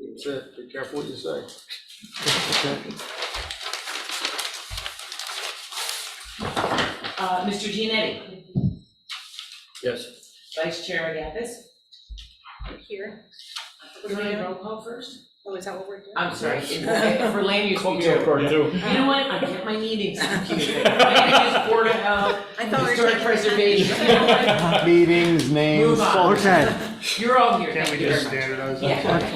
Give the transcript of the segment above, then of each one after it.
That's it. Be careful what you say. Mr. Giannetti. Yes. Vice Chair Agathis. Here. We're doing roll call first? Oh, is that what we're doing? I'm sorry, for land use Call we me do. off guard too. You know what, I get my meetings confused. Land use, Board of Health, I thought we were Historic talking- Preservation. You know what? Meetings, names. Move on. Okay. You're all here, Can't thank we you just very much. standardize that?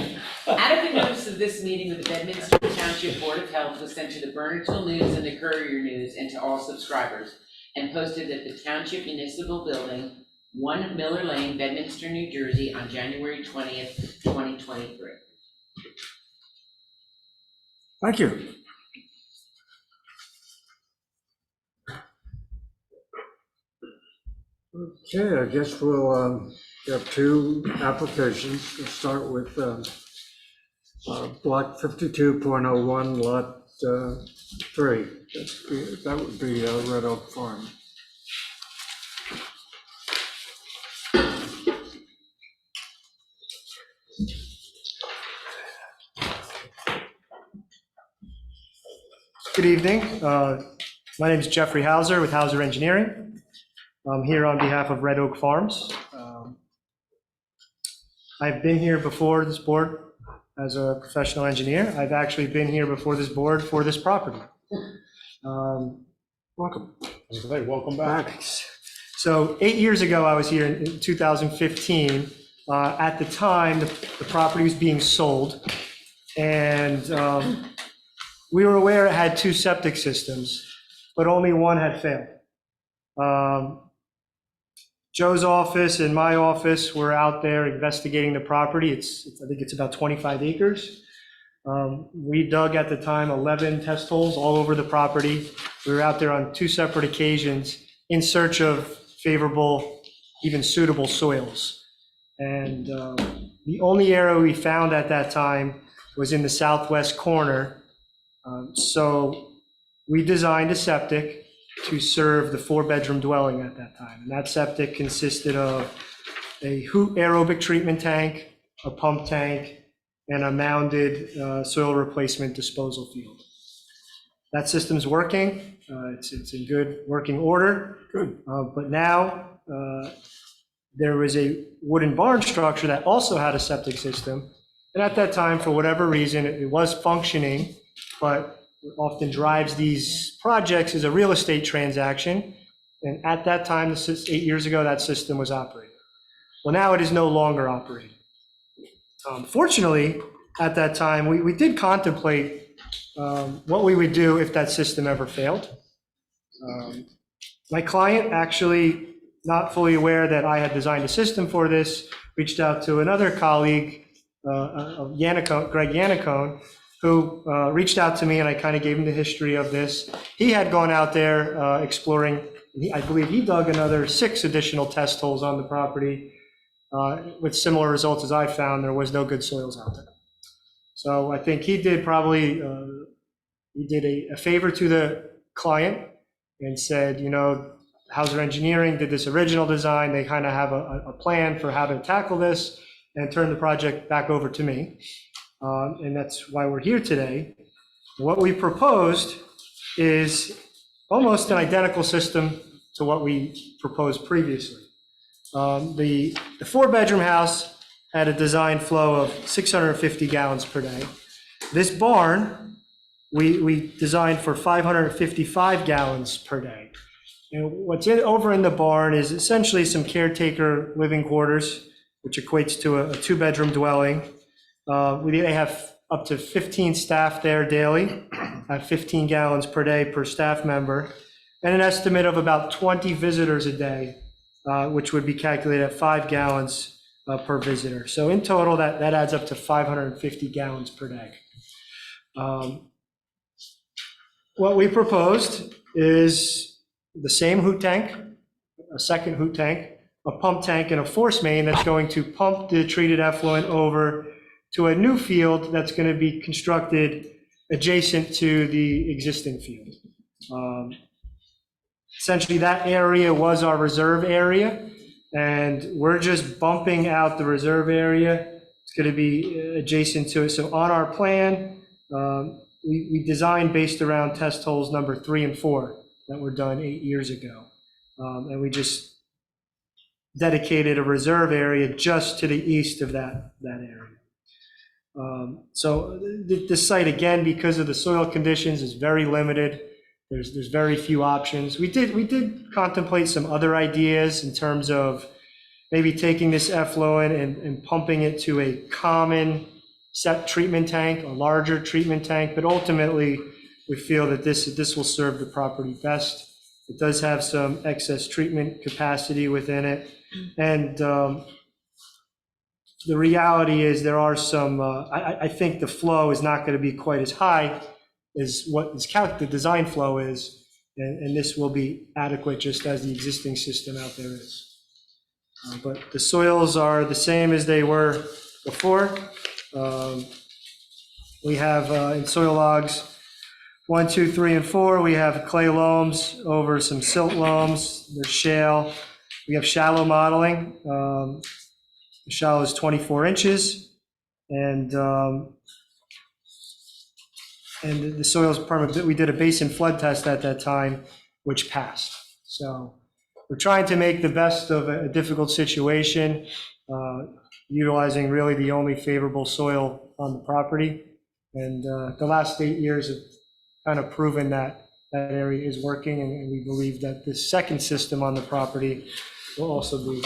Yeah. Adequate notice of this meeting with the Bedminster Township Board of Health was sent to the Burnettsville News and the Courier News and to all subscribers, and posted at the Township Municipal Building, 1 Miller Lane, Bedminster, New Jersey, on January 20th, 2023. Thank you. Okay, I guess we'll have two applications. We'll start with block 52.01, lot 3. That would be Red Oak Farm. Good evening. My name is Jeffrey Hauser with Hauser Engineering. I'm here on behalf of Red Oak Farms. I've been here before this board as a professional engineer. I've actually been here before this board for this property. Welcome. Welcome back. So 8 years ago, I was here in 2015. At the time, the property was being sold, and we were aware it had 2 septic systems, but only one had failed. Joe's office and my office were out there investigating the property. I think it's about 25 acres. We dug at the time 11 test holes all over the property. We were out there on 2 separate occasions in search of favorable, even suitable soils. And the only area we found at that time was in the southwest corner. So we designed a septic to serve the 4-bedroom dwelling at that time. And that septic consisted of a hoot aerobic treatment tank, a pump tank, and a mounded soil replacement disposal field. That system's working. It's in good working order. Good. But now there was a wooden barn structure that also had a septic system. And at that time, for whatever reason, it was functioning, but what often drives these projects is a real estate transaction. And at that time, 8 years ago, that system was operating. Well, now it is no longer operating. Fortunately, at that time, we did contemplate what we would do if that system ever failed. My client, actually not fully aware that I had designed a system for this, reached out to another colleague, of Greg Yannicone, who reached out to me, and I kind of gave him the history of this. He had gone out there exploring. I believe he dug another 6 additional test holes on the property with similar results as I found. There was no good soils out there. So I think he did probably, he did a favor to the client and said, you know, Hauser Engineering did this original design. They kind of have a plan for how to tackle this and turn the project back over to me. And that's why we're here today. What we proposed is almost an identical system to what we proposed previously. The 4-bedroom house had a design flow of 650 gallons per day. This barn, we designed for 555 gallons per day. And what's over in the barn is essentially some caretaker living quarters, which equates to a 2-bedroom dwelling. They have up to 15 staff there daily, at 15 gallons per day per staff member, and an estimate of about 20 visitors a day, which would be calculated at 5 gallons per visitor. So in total, that adds up to 550 gallons per day. What we proposed is the same hoot tank, a second hoot tank, a pump tank, and a force main that's going to pump the treated effluent over to a new field that's going to be constructed adjacent to the existing field. Essentially, that area was our reserve area, and we're just bumping out the reserve area It's going to be adjacent to it. So on our plan, we designed based around test holes number 3 and 4 that were done 8 years ago. And we just dedicated a reserve area just to the east of that area. So the site, again, because of the soil conditions, is very limited. There's very few options. We did contemplate some other ideas in terms of maybe taking this effluent and pumping it to a common set treatment tank, a larger treatment tank, but ultimately we feel that this will serve the property best. It does have some excess treatment capacity within it. And the reality is there are some, I think the flow is not going to be quite as high as what the design flow is, and this will be adequate just as the existing system out there is. But the soils are the same as they were before. We have in soil logs 1, 2, 3, and 4, we have clay loams over some silt loams. There's shale. We have shallow modeling. The shallow is 24 inches, and the soils permit. We did a basin flood test at that time, which passed. So we're trying to make the best of a difficult situation, utilizing really the only favorable soil on the property. And the last 8 years have kind of proven that that area is working, and we believe that the second system on the property will also be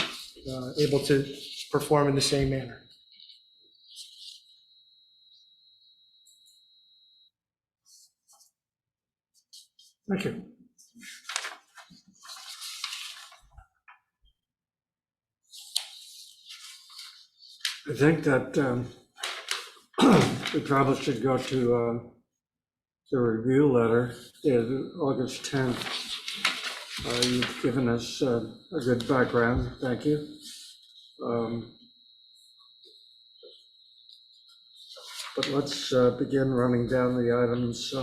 able to perform in the same manner. Thank you. I think that we probably should go to the review letter dated August 10th. You've given us a good background. Thank you. But let's begin running down the items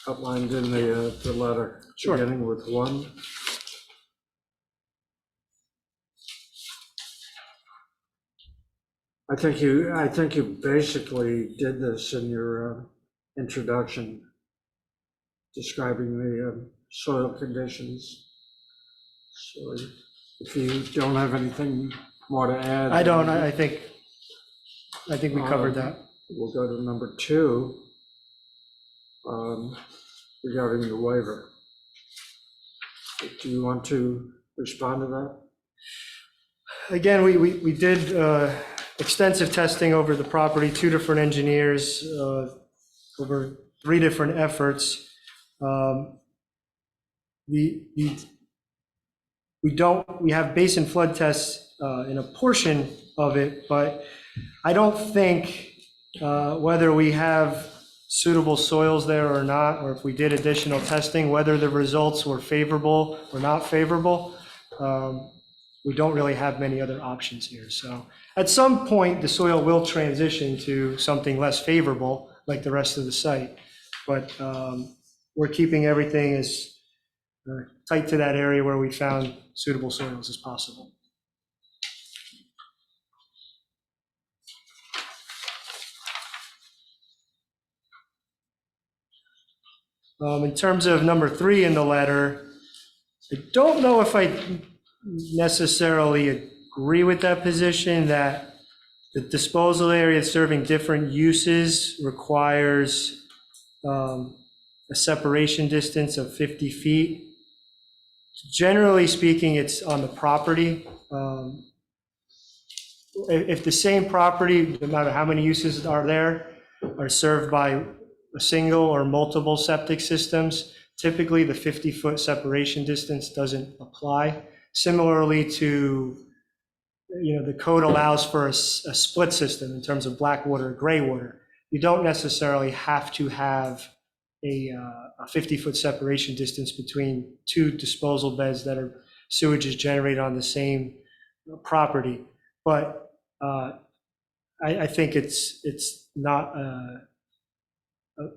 outlined in the letter. Sure. Beginning with 1. I think you basically did this in your introduction, describing the soil conditions. So if you don't have anything more to add. I don't. I think we covered that. We'll go to number 2, regarding the waiver. Do you want to respond to that? Again, we did extensive testing over the property, 2 different engineers, over 3 different efforts. We have basin flood tests in a portion of it, but I don't think whether we have suitable soils there or not, or if we did additional testing, whether the results were favorable or not favorable, we don't really have many other options here. So at some point, the soil will transition to something less favorable, like the rest of the site. But we're keeping everything as tight to that area where we found suitable soils as possible. In terms of number 3 in the letter, I don't know if I necessarily agree with that position, that the disposal area serving different uses requires a separation distance of 50 feet. Generally speaking, it's on the property. If the same property, no matter how many uses are there, are served by a single or multiple septic systems, typically the 50-foot separation distance doesn't apply. Similarly to, the code allows for a split system in terms of black water or gray water. You don't necessarily have to have a 50-foot separation distance between 2 disposal beds that are sewage is generated on the same property. But I think it's not,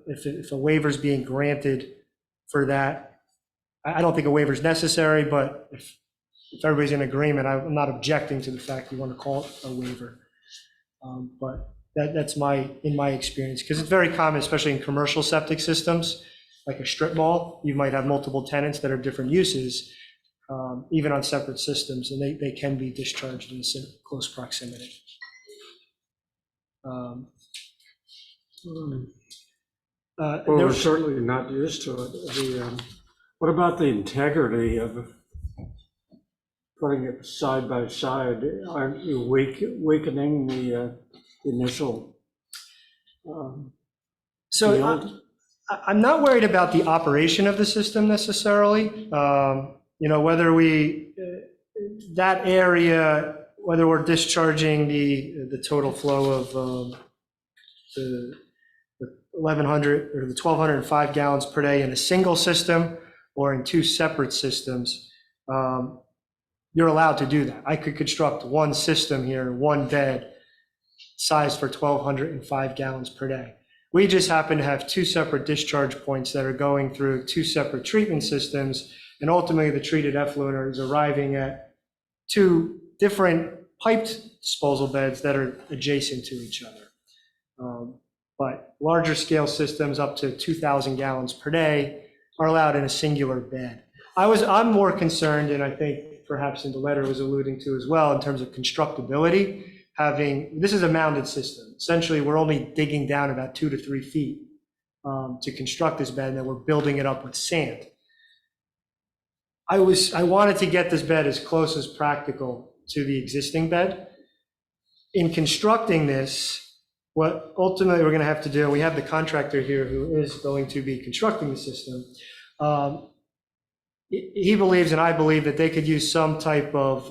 if a waiver is being granted for that, I don't think a waiver is necessary, but if everybody's in agreement, I'm not objecting to the fact you want to call it a waiver. But that's in my experience, because it's very common, especially in commercial septic systems, like a strip mall. You might have multiple tenants that are different uses, even on separate systems, and they can be discharged in close proximity. Well, we're certainly not used to it. What about the integrity of putting it side by side? Aren't you weakening the initial So field? I'm not worried about the operation of the system necessarily. Whether that area, whether we're discharging the total flow of the 1,100 or the 1,205 gallons per day in a single system or in two separate systems, you're allowed to do that. I could construct one system here, one bed, sized for 1,205 gallons per day. We just happen to have two separate discharge points that are going through two separate treatment systems, and ultimately the treated effluent is arriving at two different piped disposal beds that are adjacent to each other. But larger scale systems up to 2,000 gallons per day are allowed in a singular bed. I'm more concerned, and I think perhaps in the letter was alluding to as well, in terms of constructability. This is a mounded system. Essentially, we're only digging down about 2 to 3 feet to construct this bed, and then we're building it up with sand. I wanted to get this bed as close as practical to the existing bed. In constructing this, what ultimately we're going to have to do, and we have the contractor here who is going to be constructing the system. He believes, and I believe, that they could use some type of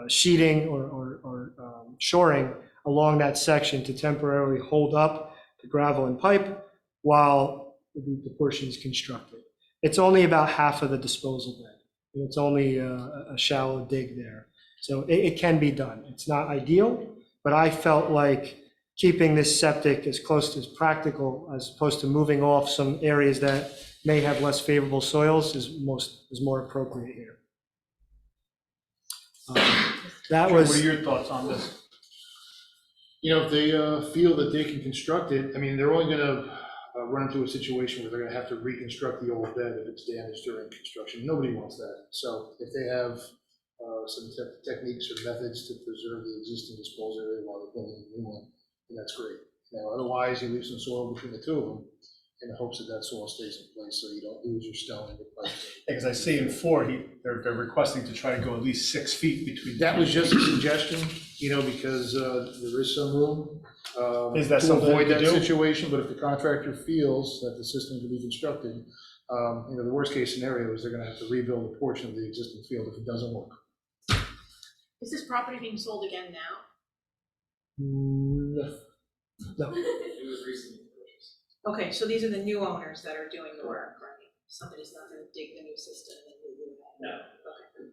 sheeting or shoring along that section to temporarily hold up the gravel and pipe while the portion is constructed. It's only about half of the disposal bed, and it's only a shallow dig there. So it can be done. It's not ideal, but I felt like keeping this septic as close as practical, as opposed to moving off some areas that may have less favorable soils, is more appropriate here. That was. What are your thoughts on this? If they feel that they can construct it, they're only going to run into a situation where they're going to have to reconstruct the old bed if it's damaged during construction. Nobody wants that. So if they have some techniques or methods to preserve the existing disposal area while they're building a new one, then that's great. Otherwise, you leave some soil between the two of them in the hopes that soil stays in place so you don't lose your stone and your pipes. Because I see in 4, they're requesting to try to go at least 6 feet between. That was just a suggestion, because there is some room Is that to something avoid to that do? situation, but if the contractor feels that the system can be constructed, the worst case scenario is they're going to have to rebuild a portion of the existing field if it doesn't work. Is this property being sold again now? No. Okay, so these are the new owners that are doing the work, right? Somebody's not gonna dig the new system and move it. No. Okay,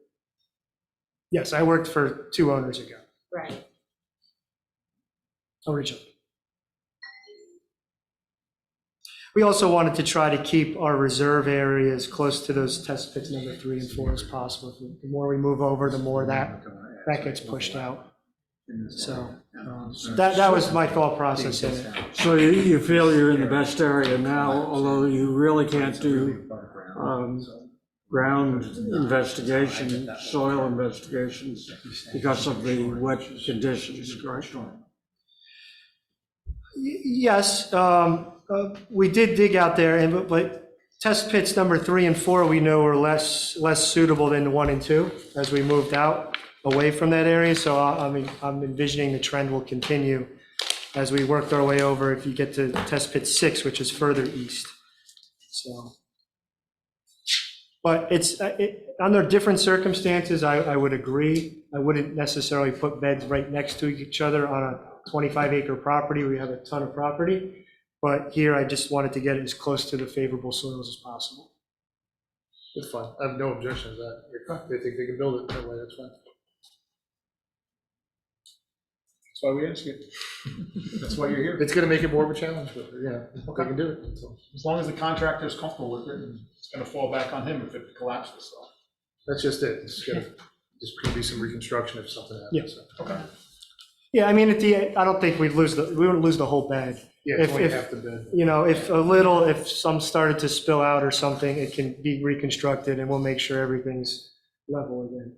Yes, I worked for 2 owners ago, right. originally. We also wanted to try to keep our reserve areas close to those test pits number 3 and 4 as possible. The more we move over, the more that gets pushed out. So that was my thought process in it. So you feel you're in the best area now, although you really can't do ground investigation, soil investigations because of the wet conditions, correct? Yes, we did dig out there, but test pits number 3 and 4 we know were less suitable than the 1 and 2 as we moved out away from that area. So I'm envisioning the trend will continue as we worked our way over. If you get to test pit 6, which is further east. So, but it's under different circumstances. I would agree. I wouldn't necessarily put beds right next to each other on a 25-acre property. We have a ton of property, but here I just wanted to get it as close to the favorable soils as possible. It's fine. I have no objection to that. If they think they can build it that way, that's fine. That's why we ask you. That's why you're here. It's going to make it more of a challenge, but they can do it. So As long as the contractor is comfortable with it, it's going to fall back on him if it collapses. So. that's just it. It's going to be some reconstruction if something happens. Yes. So. Okay. Yeah, I mean, I don't think we wouldn't lose the whole bed. Yeah, it's only If- half the bed. You know, if some started to spill out or something, it can be reconstructed and we'll make sure everything's level again.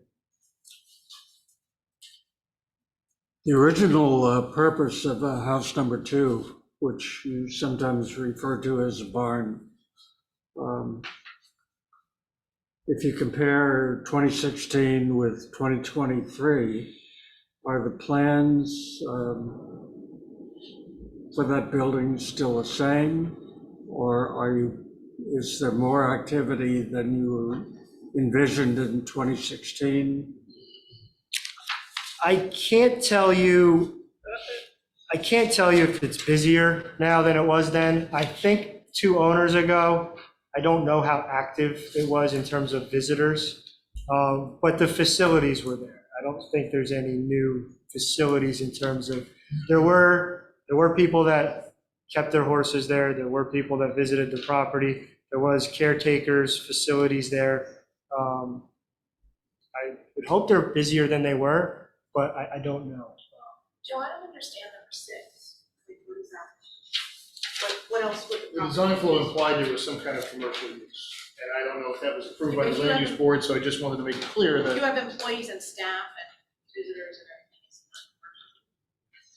The original purpose of house number 2, which you sometimes refer to as a barn, if you compare 2016 with 2023, are the plans for that building still the same? Or is there more activity than you envisioned in 2016? I can't tell you if it's busier now than it was then. I think 2 owners ago, I don't know how active it was in terms of visitors, but the facilities were there. I don't think there's any new facilities in terms of, there were people that kept their horses there. There were people that visited the property. There was caretakers, facilities there. I would hope they're busier than they were, but I don't know. Joe, I don't understand number 6. Like, what is that? What else would The design flow implied there was some kind of commercial use, and I don't know if that was approved by the land use board, so I just wanted to make it clear You that, have employees and staff and visitors and everything. It's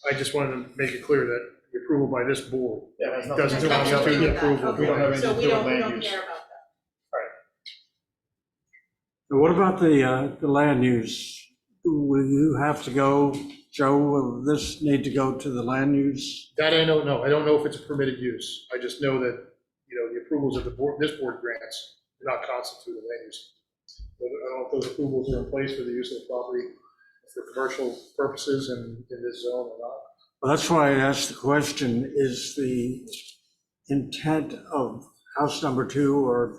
not I just wanted to make it clear that the approval by this board Yeah, that's not- doesn't commercial. Has nothing to constitute do with that. approval. Okay. We don't have anything So to we do with don't land use. care about that. And what about the land use? Will you have to go, Joe, will this need to go to the land use? That I don't know. I don't know if it's a permitted use. I just know that, the approvals that this board grants do not constitute a land use. I don't know if those approvals are in place for the use of the property for commercial purposes in this zone or not. Well, that's why I asked the question, is the intent of house number 2 or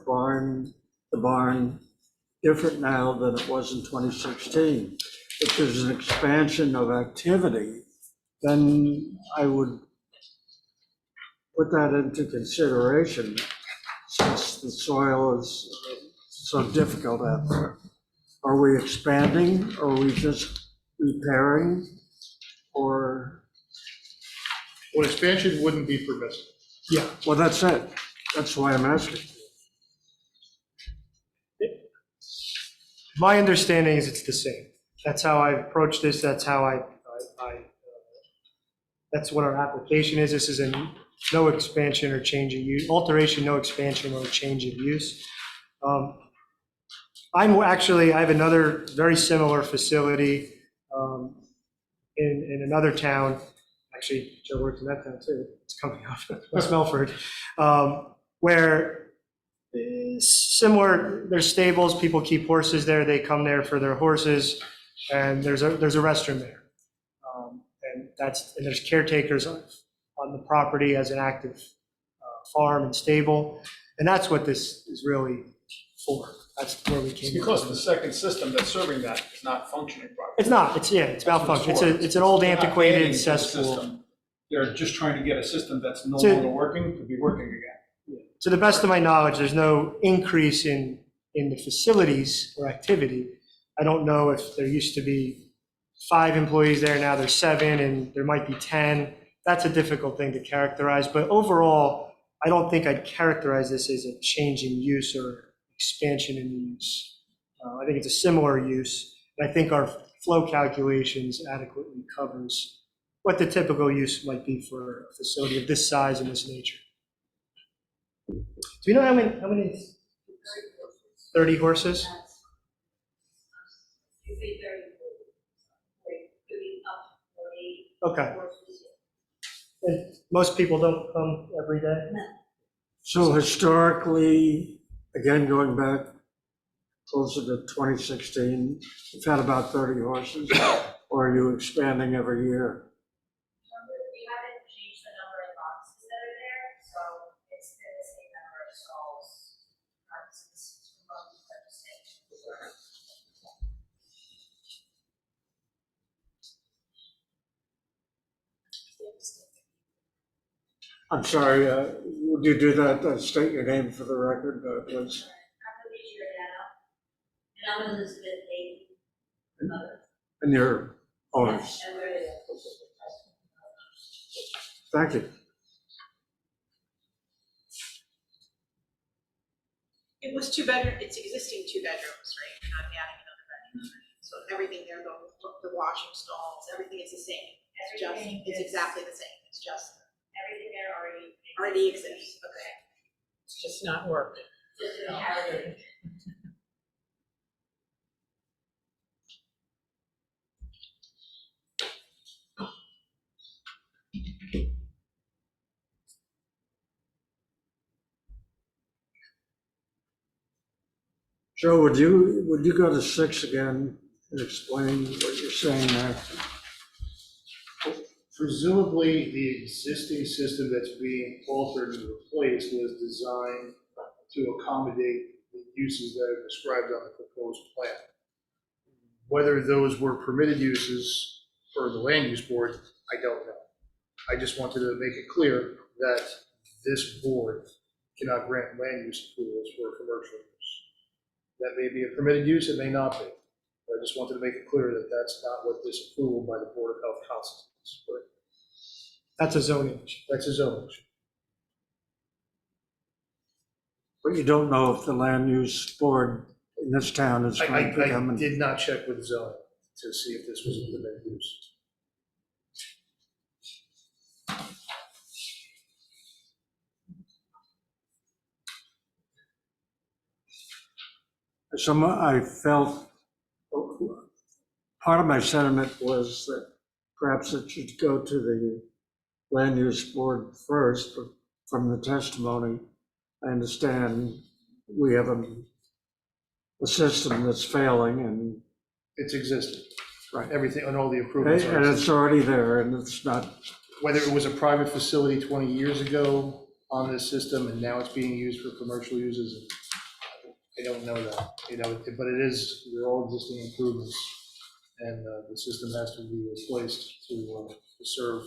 the barn different now than it was in 2016? If there's an expansion of activity, then I would put that into consideration since the soil is so difficult out there. Are we expanding? Or are we just repairing? Or, Well, expansion wouldn't be permissible. Yeah, well, that's it. That's why I'm asking. my understanding is it's the same. That's how I approach this. That's how that's what our application is. This is no expansion or change of use, alteration, no expansion or change of use. I have another very similar facility in another town. Actually, Joe works in that town too. It's coming up, West Melford, where similar, there's stables, people keep horses there, they come there for their horses, and there's a restroom there. And there's caretakers on the property as an active farm and stable, and that's what this is really for. That's where we It's came because from. the second system that's serving that is not functioning properly. It's not, it's malfunction. It's an old They're not adding antiquated to the cesspool. system. They're just trying to get a system that's no To- longer working to be working again. To the best of my knowledge, there's no increase in the facilities or activity. I don't know if there used to be 5 employees there, now there's 7, and there might be 10. That's a difficult thing to characterize, but overall, I don't think I'd characterize this as a change in use or expansion in use. I think it's a similar use, and I think our flow calculations adequately covers what the typical use might be for a facility of this size and this nature. Do you know how many? 30 horses? Okay. And most people don't come every day? So historically, again, going back closer to 2016, you've had about 30 horses, or are you expanding every year? We haven't changed the number of boxes that are there, so it's been the same number of stalls since purchasing. I'm sorry, would you do that, state your name for the record, please? I'm Alicia Giordano, and I'm Elizabeth Bailey. And your owners? And we're the Thank you. It was two bedroom, it's existing 2 bedrooms, right? You're not adding another bedroom, right? So everything there, the washing stalls, everything is the same. It's just, Everything it's is- exactly the same. It's just, Everything there already exists, okay. It's just not working. Just inherited. Joe, would you go to 6 again and explain what you're saying there? Presumably, the existing system that's being altered and replaced was designed to accommodate the uses that are described on the proposed plan. Whether those were permitted uses for the land use board, I don't know. I just wanted to make it clear that this board cannot grant land use approvals for commercial use. That may be a permitted use, it may not be. But I just wanted to make it clear that that's not what this approval by the Board of Health constitutes. But That's a zoning issue. that's a zoning issue. But you don't know if the land use board in this town is going to I come and. did not check with zoning to see if this was a permitted use. I felt, part of my sentiment was that perhaps it should go to the land use board first, but from the testimony, I understand we have a system that's failing and. It's existing. Right. Everything, and all the improvements are And existing. it's already there and it's not, Whether it was a private facility 20 years ago on this system and now it's being used for commercial uses, I don't know that, but it is, they're all existing improvements. And the system has to be replaced to serve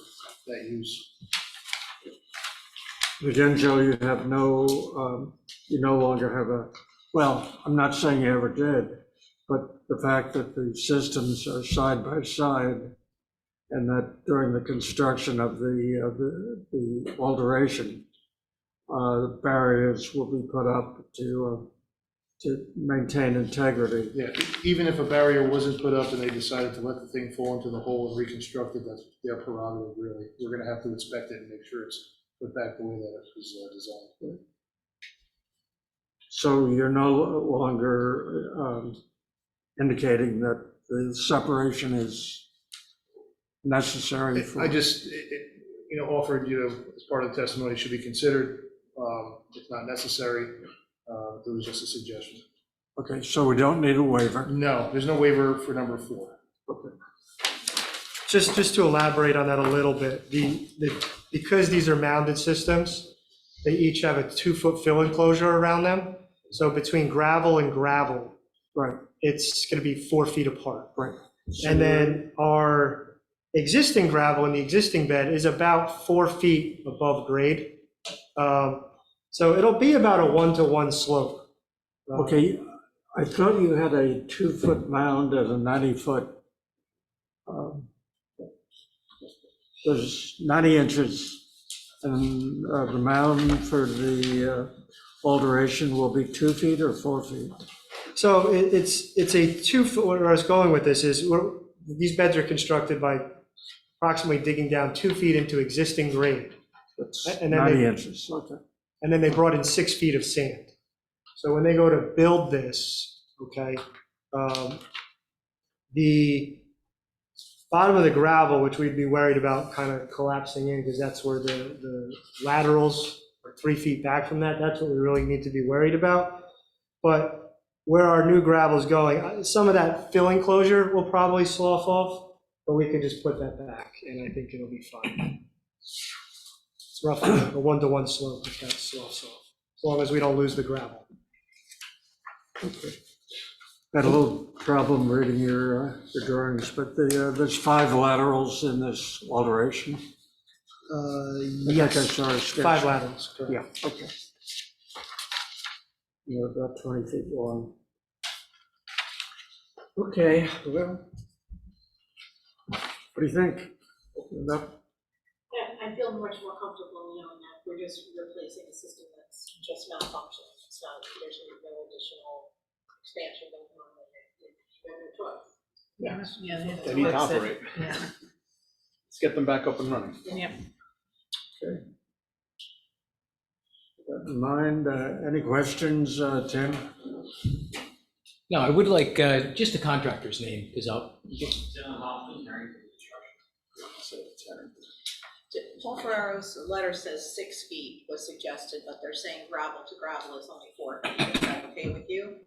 that use. again, Joe, you no longer have well, I'm not saying you ever did, but the fact that the systems are side by side and that during the construction of the alteration, barriers will be put up to maintain integrity. Yeah, even if a barrier wasn't put up and they decided to let the thing fall into the hole and reconstruct it, that's their prerogative, really. We're gonna have to inspect it and make sure it's put back the way that it was designed. So you're no longer indicating that the separation is necessary for. I just, offered, as part of the testimony, should be considered, if not necessary. It was just a suggestion. Okay, so we don't need a waiver. No, there's no waiver for number 4. Okay. Just to elaborate on that a little bit, because these are mounded systems, they each have a 2-foot fill enclosure around them. So between gravel and gravel, Right, it's going to be 4 feet apart. right. And then our existing gravel in the existing bed is about 4 feet above grade. So it'll be about a 1-to-1 slope. Okay, I thought you had a 2-foot mound and a 90-foot. There's 90 inches, and the mound for the alteration will be 2 feet or 4 feet? So it's a 2-foot, where I was going with this is, these beds are constructed by approximately digging down 2 feet into existing grade. That's And then 90 they- inches, okay. And then they brought in 6 feet of sand. So when they go to build this, okay, the bottom of the gravel, which we'd be worried about kind of collapsing in, because that's where the laterals are 3 feet back from that. That's what we really need to be worried about. But where our new gravel is going, some of that fill enclosure will probably slough off, but we can just put that back, and I think it'll be fine. It's roughly a 1-to-1 slope if that sloughs off, as long as we don't lose the gravel. Okay. Had a little problem reading your drawings, but there's 5 laterals in this alteration. I think I saw a sketch. 5 laterals, correct. Yeah, okay. You're about 20 feet long. Okay, well, what do you think? Open it up. Yeah, I feel much more comfortable knowing that we're just replacing a system that's just malfunctioning. It's not, there's no additional expansion going on with it. You have no choice. Yeah. They need to operate. Yeah. Let's get them back up and running. Yeah. That in mind, any questions, Tim? No, I would like just the contractor's name, because I'll. Paul Ferraro's letter says 6 feet was suggested, but they're saying gravel to gravel is only 4 feet. Is that okay with you?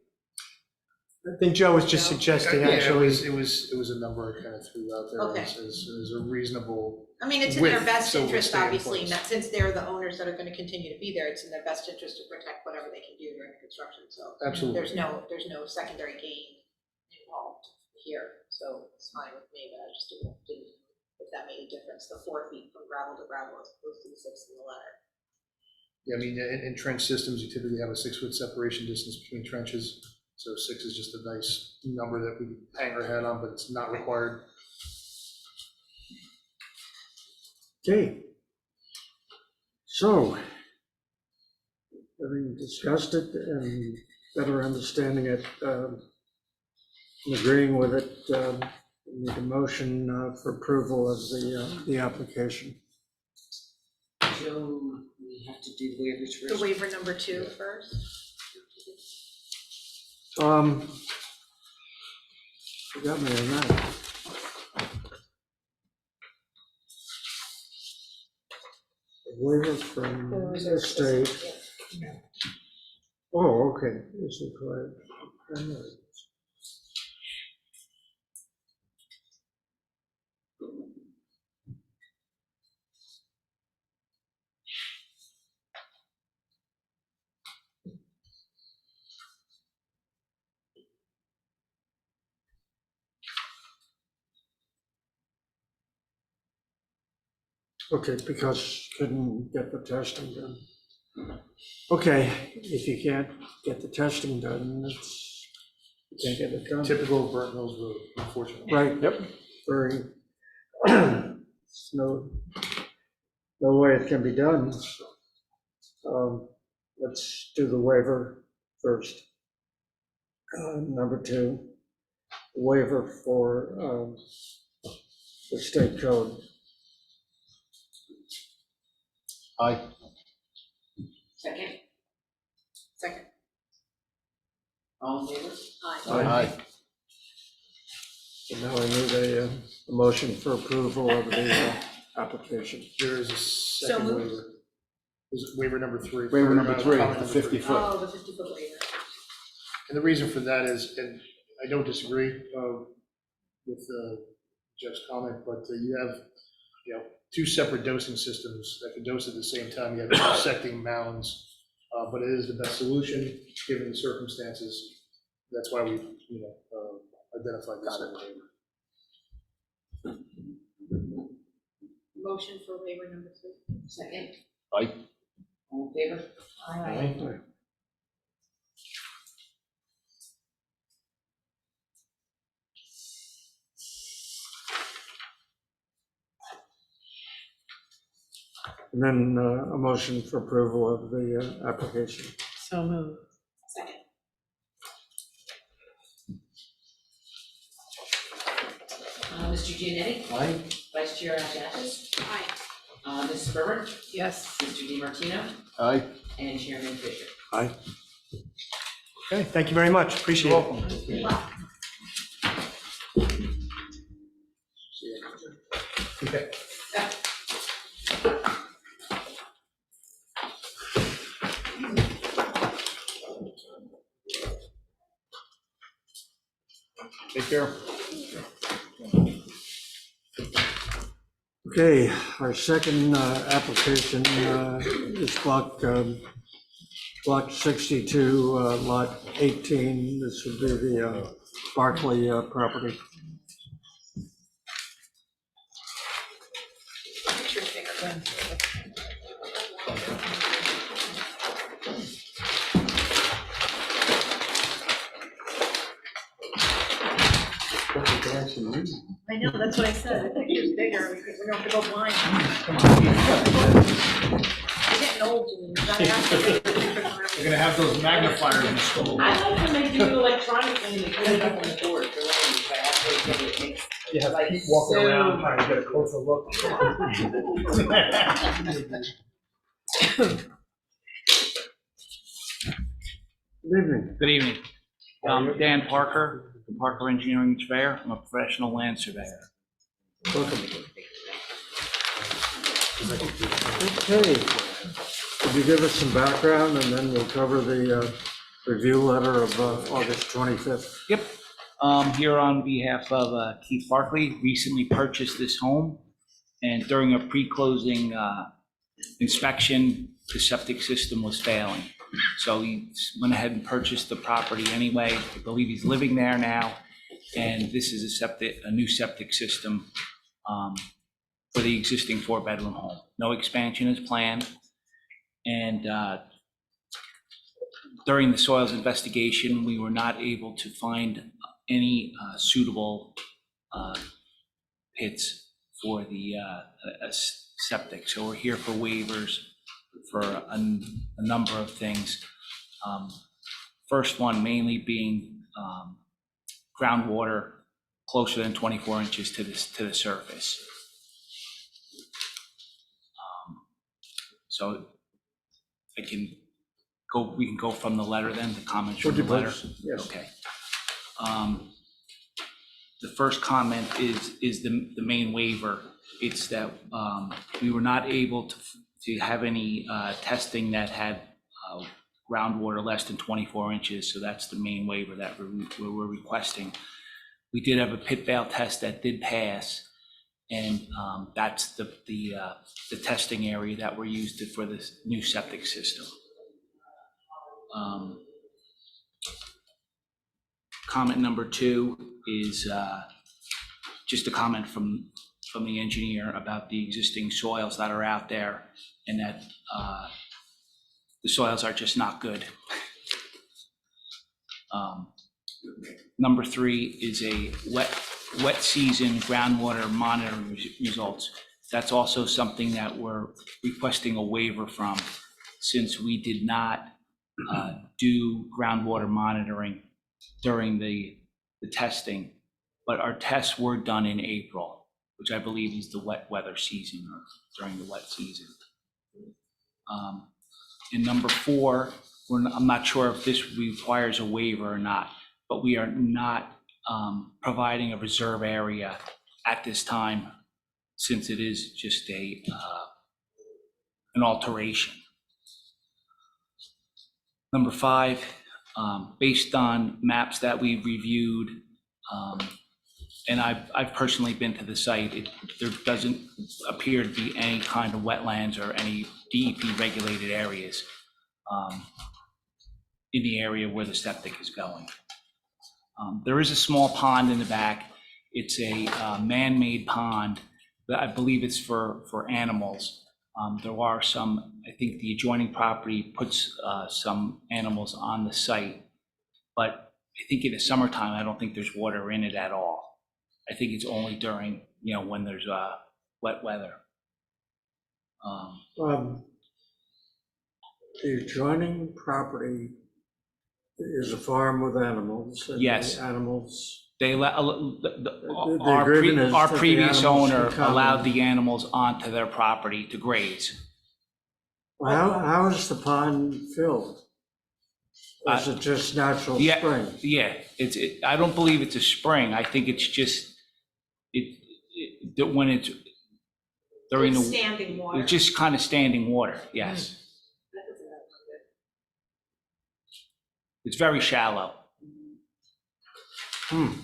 I think Joe was just suggesting, Yeah, actually. it was a number I kind of threw out there Okay. as a reasonable. I mean, it's in their With best so interest, stay in obviously, place. and that since they're the owners that are gonna continue to be there, it's in their best interest to protect whatever they can do during the construction, so. Absolutely. There's no secondary gain involved here, so it's fine with me, but I just didn't, if that made a difference, the 4 feet from gravel to gravel as opposed to the 6 in the letter. Yeah, I mean, in trench systems, you typically have a 6-foot separation distance between trenches. So 6 is just a nice number that we hang our hat on, but it's not required. Okay. So, having discussed it and better understanding it, and agreeing with it, we need a motion for approval of the application. So we have to do the waivers first. The waiver number 2 first. You got me on that. A waiver from the state. Oh, okay, is it correct? Okay, because couldn't get the testing done. Okay, if you can't get the testing done, it's, you can't get it done. Typical Burnt Mills Road, unfortunately. Right, yep, very, no way it can be done. Let's do the waiver first. Number 2, waiver for the state code. Aye. Second, Second. all in favor? Aye. So now I need a motion for approval of the application. There is a second moved. waiver. Is it waiver number 3? Waiver number 3, Comment the number 50 3. foot. Oh, the 50-foot waiver. And the reason for that is, and I don't disagree with Jeff's comment, but you have, 2 separate dosing systems that can dose at the same time. You have intersecting mounds, but it is the best solution given the circumstances. That's why we've, identified this as a waiver. Motion for waiver number 3. Second, Aye. all in favor? Aye. And then a motion for approval of the application. So moved. Second. Mr. Giannetti? Aye. Vice Chair Agatis? Aye. Mrs. Berber? Yes. Mr. DiMartino? Aye. And Chairman Fisher? Aye. Okay, thank you very much, appreciate it. Good luck. Okay. Take care. Okay, our second application is block 62, lot 18. This would be the Barclay property. Picture's bigger. Perfect connection. I know, that's what I said, the picture's bigger, we don't have to go blind. We're getting old, and you gotta ask for bigger pictures around. You're gonna have those magnifiers installed. I like when they do it electronically and they put it up on the board for learning, but actually it makes. You have Like, Pete walking so around trying to get a closer look. Good evening. Good evening. I'm Dan Parker, from Parker Engineering Surveyor. I'm a professional land surveyor. Welcome. Okay. Could you give us some background and then we'll cover the review letter of August 25th? Yep. Here on behalf of Keith Barkley, recently purchased this home, and during a pre-closing inspection, the septic system was failing. So he went ahead and purchased the property anyway. I believe he's living there now, and this is a new septic system for the existing 4-bedroom home. No expansion is planned, and during the soils investigation, we were not able to find any suitable pits for the septic. So we're here for waivers for a number of things. First one mainly being groundwater closer than 24 inches to the surface. So we can go from the letter then, the comments from the letter. Yes. Okay. The first comment is the main waiver. It's that we were not able to have any testing that had groundwater less than 24 inches. So that's the main waiver that we're requesting. We did have a pit valve test that did pass, and that's the testing area that we're used for this new septic system. Comment number 2 is just a comment from the engineer about the existing soils that are out there, and that the soils are just not good. Number 3 is a wet season groundwater monitoring results. That's also something that we're requesting a waiver from, since we did not do groundwater monitoring during the testing, but our tests were done in April, which I believe is the wet weather season, or during the wet season. And number 4, I'm not sure if this requires a waiver or not, but we are not providing a reserve area at this time, since it is just an alteration. Number 5, based on maps that we've reviewed, and I've personally been to the site, there doesn't appear to be any kind of wetlands or any DEP regulated areas in the area where the septic is going. There is a small pond in the back. It's a man-made pond that I believe it's for animals. There are some, I think the adjoining property puts some animals on the site, but I think in the summertime, I don't think there's water in it at all. I think it's only during, when there's wet weather. The adjoining property is a farm with animals. And Yes. the animals, They agreement is our that the previous animals owner can come allowed and- the animals onto their property to graze. how is the pond filled? Is it just natural Yeah, spring? yeah. I don't believe it's a spring. I think it's just when it's during It's the, standing water. it's just kind of standing water. Yes, That doesn't sound good. it's very shallow. And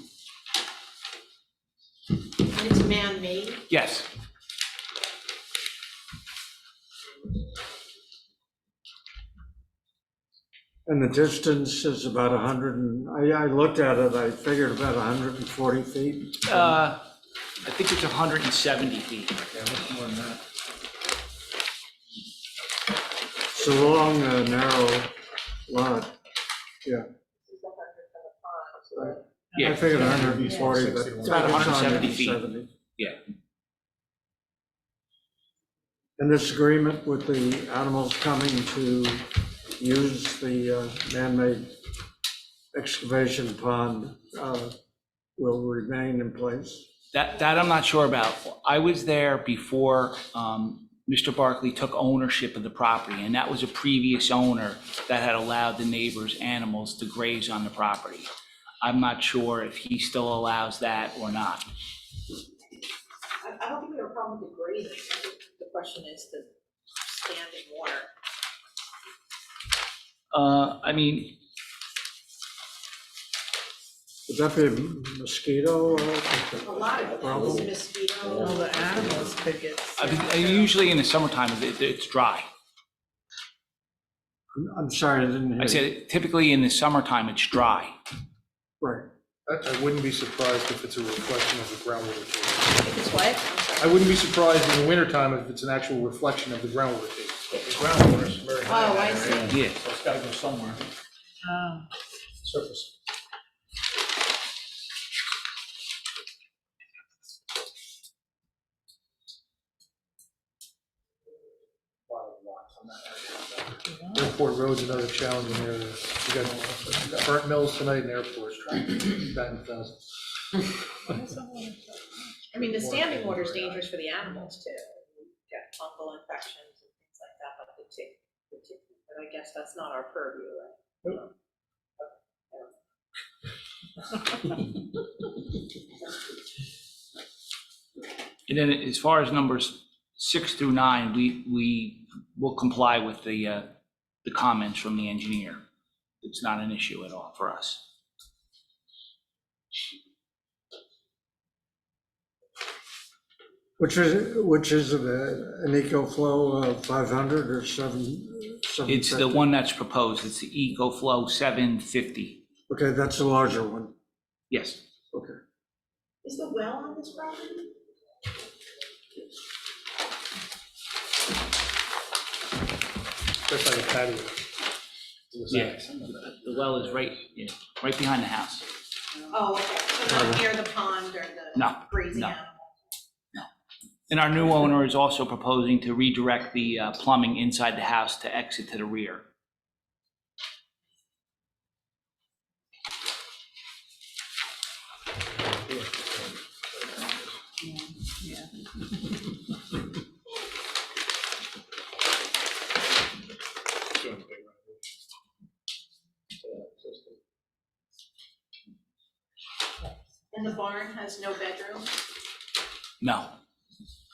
it's man-made? Yes. And the distance is about 100, I looked at it, I figured about 140 feet. I think it's 170 feet. More than that. It's a long, narrow lot. Yeah. This is 100 from the pond, so I figured 140, but. It's about 170 feet. 170. Yeah. And this agreement with the animals coming to use the man-made excavation pond will remain in place? That I'm not sure about. I was there before Mr. Barkley took ownership of the property, and that was a previous owner that had allowed the neighbors' animals to graze on the property. I'm not sure if he still allows that or not. I don't think we have a problem with the grading. I think the question is the standing water. I mean, Would that be a mosquito? A lot of it Problem. is mosquito. Well, the animals could get I mean, usually in the summertime, it's dry. I'm sorry, I didn't hear. I said typically in the summertime, it's dry. Right. I wouldn't be surprised if it's a reflection of the groundwater table. If it's what? I'm sorry. I wouldn't be surprised in the wintertime if it's an actual reflection of the groundwater table. But the groundwater is very high. Oh, in I that area, see. Yeah. So it's gotta go somewhere, surface. Lot of lots on that area. Airport Road's another challenging area. We got burnt mills tonight in airport, batting thousand. I mean, the standing water is dangerous for the animals too. Get fungal infections and things like that, but but I guess that's not our purview, right? And then as far as numbers 6 through 9, we will comply with the comments from the engineer. It's not an issue at all for us. Which is an eco flow of 500 or 750? It's the one that's proposed. It's the EcoFlow 750. Okay, that's the larger one. Yes. Okay. Is the well on this property? That's like a patio. Yeah. The well is right behind the house. Oh, okay, so not near the pond or the No, grazing no. animal? And our new owner is also proposing to redirect the plumbing inside the house to exit to the rear. And the barn has no bedroom? No,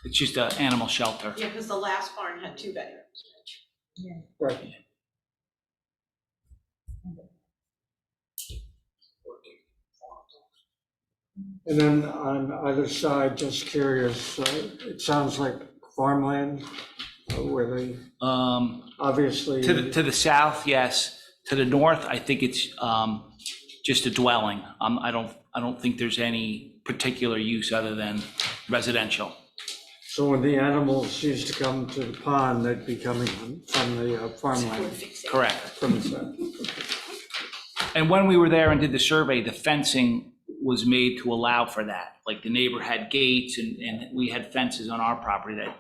it's just an animal shelter. Yeah, because the last barn had 2 bedrooms. Right. And then on either side, just curious, it sounds like farmland where they obviously. To the south, yes. To the north, I think it's just a dwelling. I don't think there's any particular use other than residential. So when the animals used to come to the pond, they'd be coming from the farmland. Correct. From the south. And when we were there and did the survey, the fencing was made to allow for that. Like the neighbor had gates and we had fences on our property that,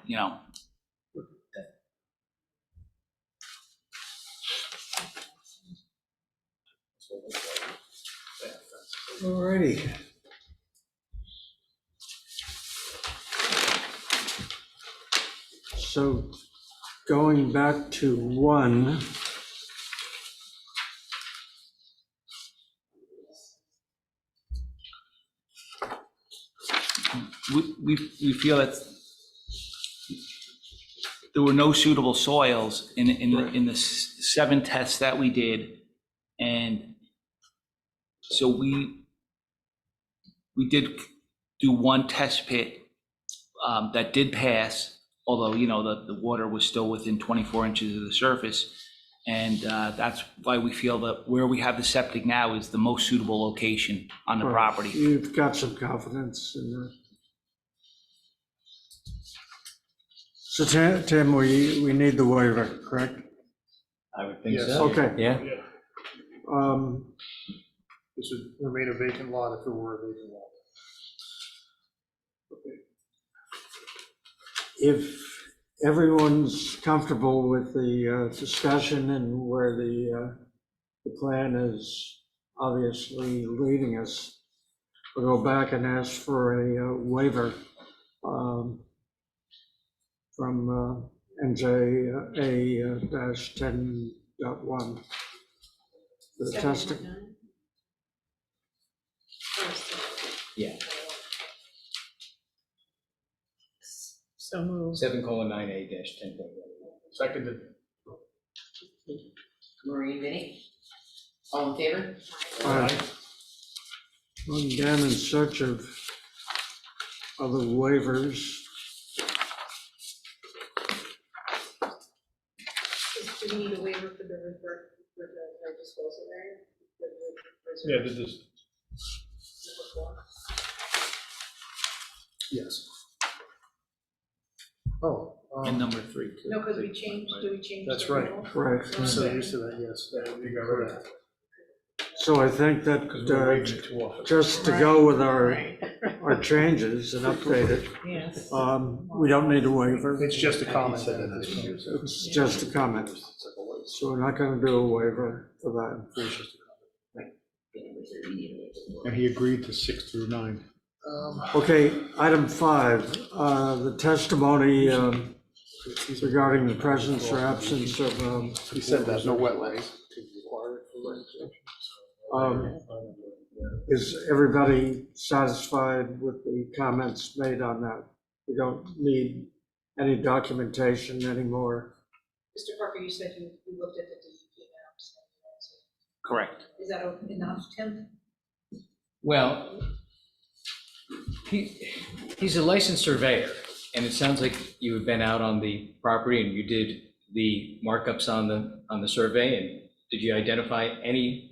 Alrighty. So going back to 1. we feel that there were no suitable soils in the 7 tests that we did. And so we did do 1 test pit that did pass, although, the water was still within 24 inches of the surface. And that's why we feel that where we have the septic now is the most suitable location on the property. You've got some confidence in that. So Tim, we need the waiver, correct? I would think Yes. so. Okay. Yeah. This would remain a vacant lot if it were a vacant lot. If everyone's comfortable with the discussion and where the plan is obviously leading us, we'll go back and ask for a waiver from NJA-10.1. The testing. Yeah. So moved. 7:9A-10.1. Seconded. Maureen, Vinnie? All in favor? Going down in search of other waivers. Do we need a waiver for the disposal area? Yeah, this is, Yes. Oh. And number 3, too. No, because we changed, do we change? That's the right. rule? Correct. I'm so used to that, yes. you got rid of that, So I think that because we're waiving it too often. just to go with our Right. changes and update it, Yes. we don't need a waiver. It's just a comment then at this point. It's just a comment. So we're not going to do a waiver for that. And he agreed to 6 through 9. Okay, item 5, the testimony regarding the presence or absence of, He said there's no wetlands. is everybody satisfied with the comments made on that? We don't need any documentation anymore. Mr. Parker, you said you looked at the DEP maps. Correct. Is that enough, Tim? Well, he's a licensed surveyor, and it sounds like you have been out on the property and you did the markups on the survey. And did you identify any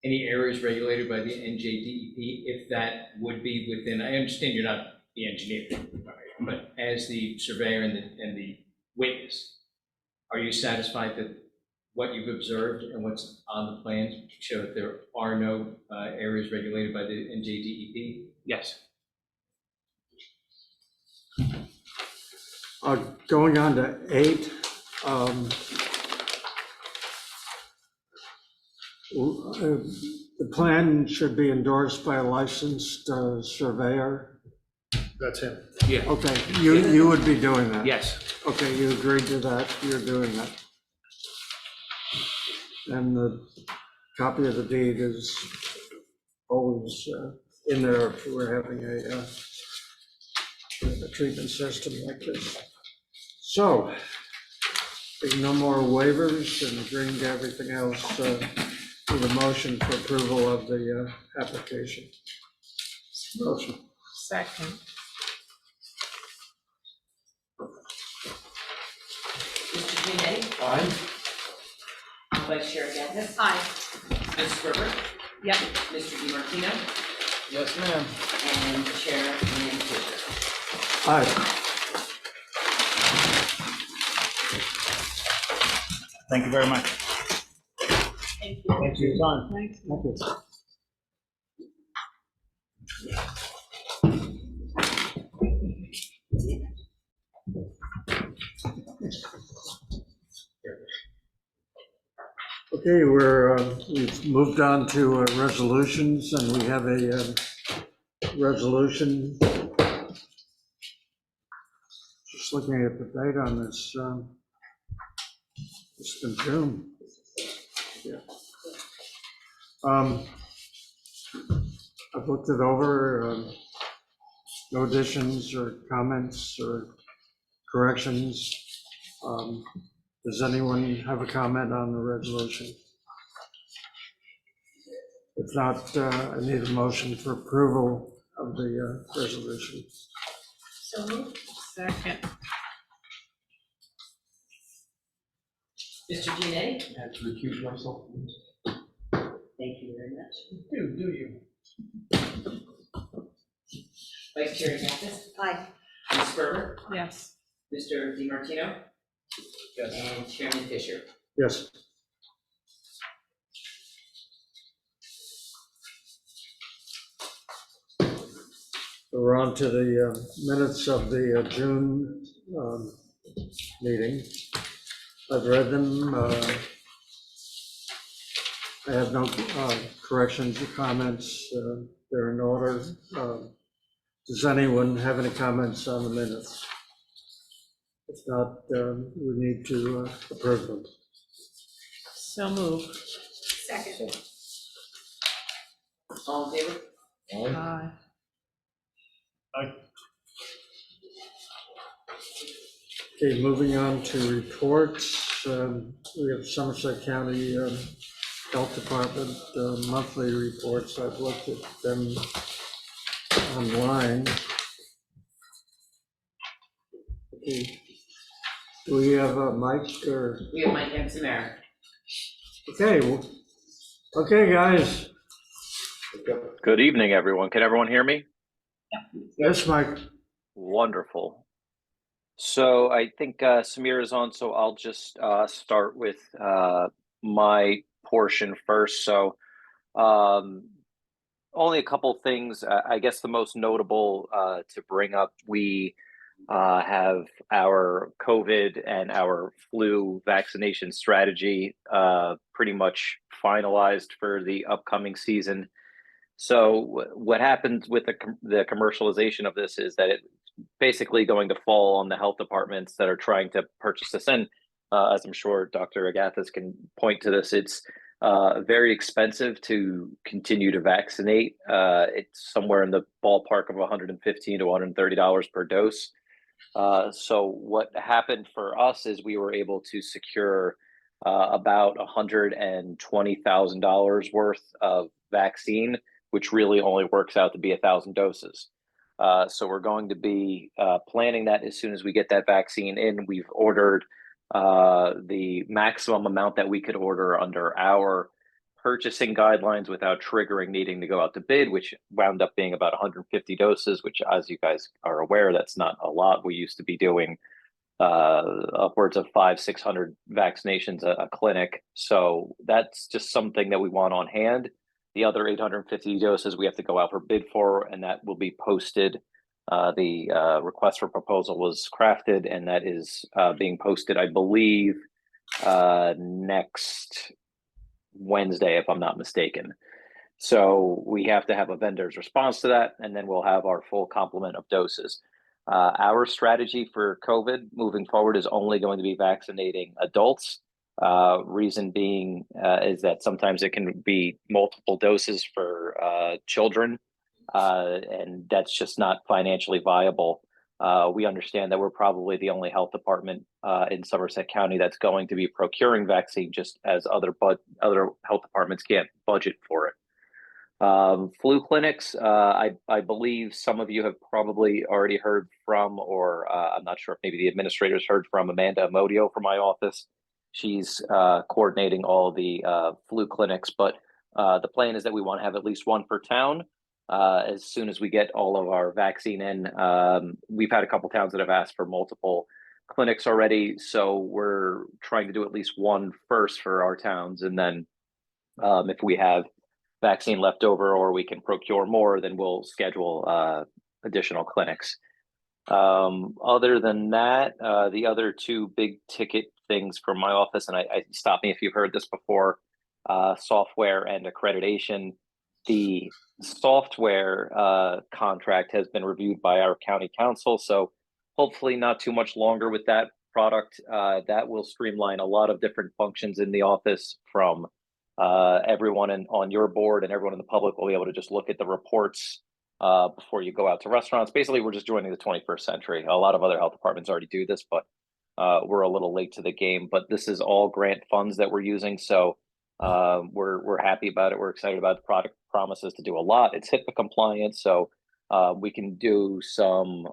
any areas regulated by the NJDEP, if that would be within? I understand you're not the engineer, but as the surveyor and the witness, are you satisfied that what you've observed and what's on the plans show that there are no areas regulated by the NJDEP? Yes. Going on to 8, the plan should be endorsed by a licensed surveyor. That's him. Yeah. Okay, you would be doing that? Yes. Okay, you agreed to that, you're doing that. And the copy of the deed is always in there if we're having a treatment system like this. So, if no more waivers and agreeing to everything else, with a motion for approval of the application. Motion. Second. Mr. Giannetti? Aye. Vice Chair Gagnon? Aye. Ms. Gerber? Yep. Mr. DiMartino? Yes, ma'am. And Chair Ian Fisher. Aye. Thank you very much. Thank you. Thanks for your time. Thanks. Thank you. Okay, we've moved on to resolutions, and we have a resolution. Just looking at the date on this, it's been June. Yeah. I've looked it over, no additions or comments or corrections. Does anyone have a comment on the resolution? If not, I need a motion for approval of the resolution. So moved. Second. Mr. Giannetti? I have to recuse myself. Thank you very much. Do you? Vice Chair Gagnon? Aye. Ms. Gerber? Yes. Mr. DiMartino? And Chairman Fisher. Yes. We're on to the minutes of the June meeting. I've read them. I have no corrections or comments. They're in order. Does anyone have any comments on the minutes? If not, we need to approve them. So move. Second. All in favor? Aye. Okay, moving on to reports. We have Somerset County Health Department monthly reports. I've looked at them online. Okay. Do we have a mic or? We have Mike and Samara. Okay, guys. Good evening, everyone. Can everyone hear me? Yes, Mike. Wonderful. So I think Samir is on, so I'll just start with my portion first. So only a couple things. I guess the most notable to bring up, we have our COVID and our flu vaccination strategy pretty much finalized for the upcoming season. So what happens with the commercialization of this is that it's basically going to fall on the health departments that are trying to purchase this. And as I'm sure Dr. Agathis can point to this, it's very expensive to continue to vaccinate. It's somewhere in the ballpark of $115 to $130 per dose. So what happened for us is we were able to secure about $120,000 worth of vaccine, which really only works out to be 1,000 doses. So we're going to be planning that as soon as we get that vaccine in. We've ordered the maximum amount that we could order under our purchasing guidelines without triggering needing to go out to bid, which wound up being about 150 doses, which, as you guys are aware, that's not a lot. We used to be doing upwards of 500-600 vaccinations a clinic. So that's just something that we want on hand. The other 850 doses we have to go out for bid for, and that will be posted. The request for proposal was crafted, and that is being posted, I believe, next Wednesday, if I'm not mistaken. So we have to have a vendor's response to that, and then we'll have our full complement of doses. Our strategy for COVID moving forward is only going to be vaccinating adults. Reason being is that sometimes it can be multiple doses for children, and that's just not financially viable. We understand that we're probably the only health department in Somerset County that's going to be procuring vaccine, just as other health departments can't budget for it. Flu clinics, I believe some of you have probably already heard from, or I'm not sure if maybe the administrators heard from Amanda Amodio from my office. She's coordinating all the flu clinics, but the plan is that we want to have at least one per town. As soon as we get all of our vaccine in, we've had a couple towns that have asked for multiple clinics already, so we're trying to do at least one first for our towns, and then if we have vaccine left over or we can procure more, then we'll schedule additional clinics. Other than that, the other two big ticket things from my office, and I stop me if you've heard this before, software and accreditation. The software contract has been reviewed by our county council, so hopefully not too much longer with that product. That will streamline a lot of different functions in the office, from everyone on your board and everyone in the public will be able to just look at the reports before you go out to restaurants. Basically, we're just joining the 21st century. A lot of other health departments already do this, but we're a little late to the game. But this is all grant funds that we're using, so we're happy about it. We're excited about the product. Promises to do a lot. It's HIPAA compliant, so we can do some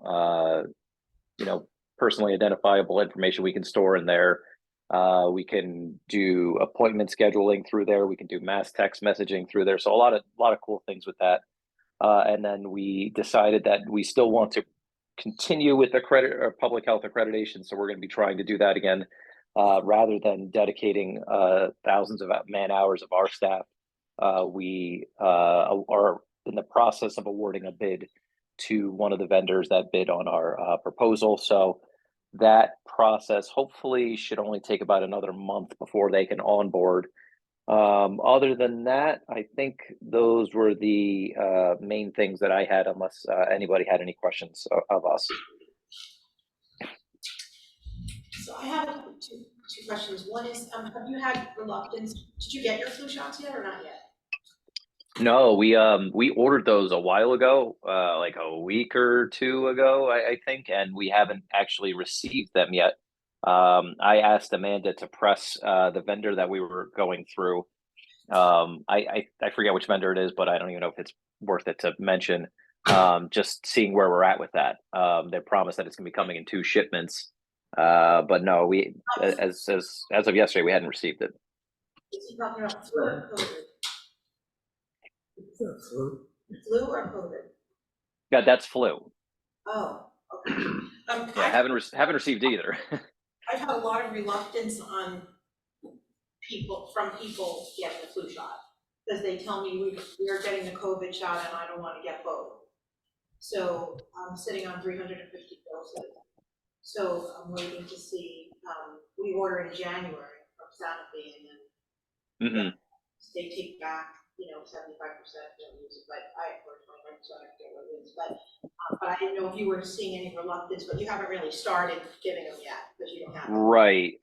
personally identifiable information we can store in there. We can do appointment scheduling through there. We can do mass text messaging through there. So a lot of cool things with that. And then we decided that we still want to continue with public health accreditation. So we're going to be trying to do that again rather than dedicating thousands of man hours of our staff, we are in the process of awarding a bid to one of the vendors that bid on our proposal. So that process hopefully should only take about another month before they can onboard. Other than that, I think those were the main things that I had, unless anybody had any questions of us. So I have two questions. One is, have you had reluctance, did you get your flu shots yet or not yet? No, we ordered those a while ago, like a week or two ago, I think, and we haven't actually received them yet. I asked Amanda to press the vendor that we were going through. I forget which vendor it is, but I don't even know if it's worth it to mention. Just seeing where we're at with that. They promised that it's going to be coming in 2 shipments, but no, we as of yesterday we hadn't received it. Is he talking about flu or COVID? Flu or COVID? Yeah, that's flu. Oh, okay. Yeah, I haven't received either. I've had a lot of reluctance on from people getting the flu shot, because they tell me we're getting the COVID shot and I don't want to get both. So I'm sitting on 350 doses. So I'm waiting to see, we order in January from Sanofi, and then they take back, 75%, don't use it, but or 25%, I forget what it is, but I didn't know if you were seeing any reluctance, but you haven't really started giving them yet, because you don't have them. Right.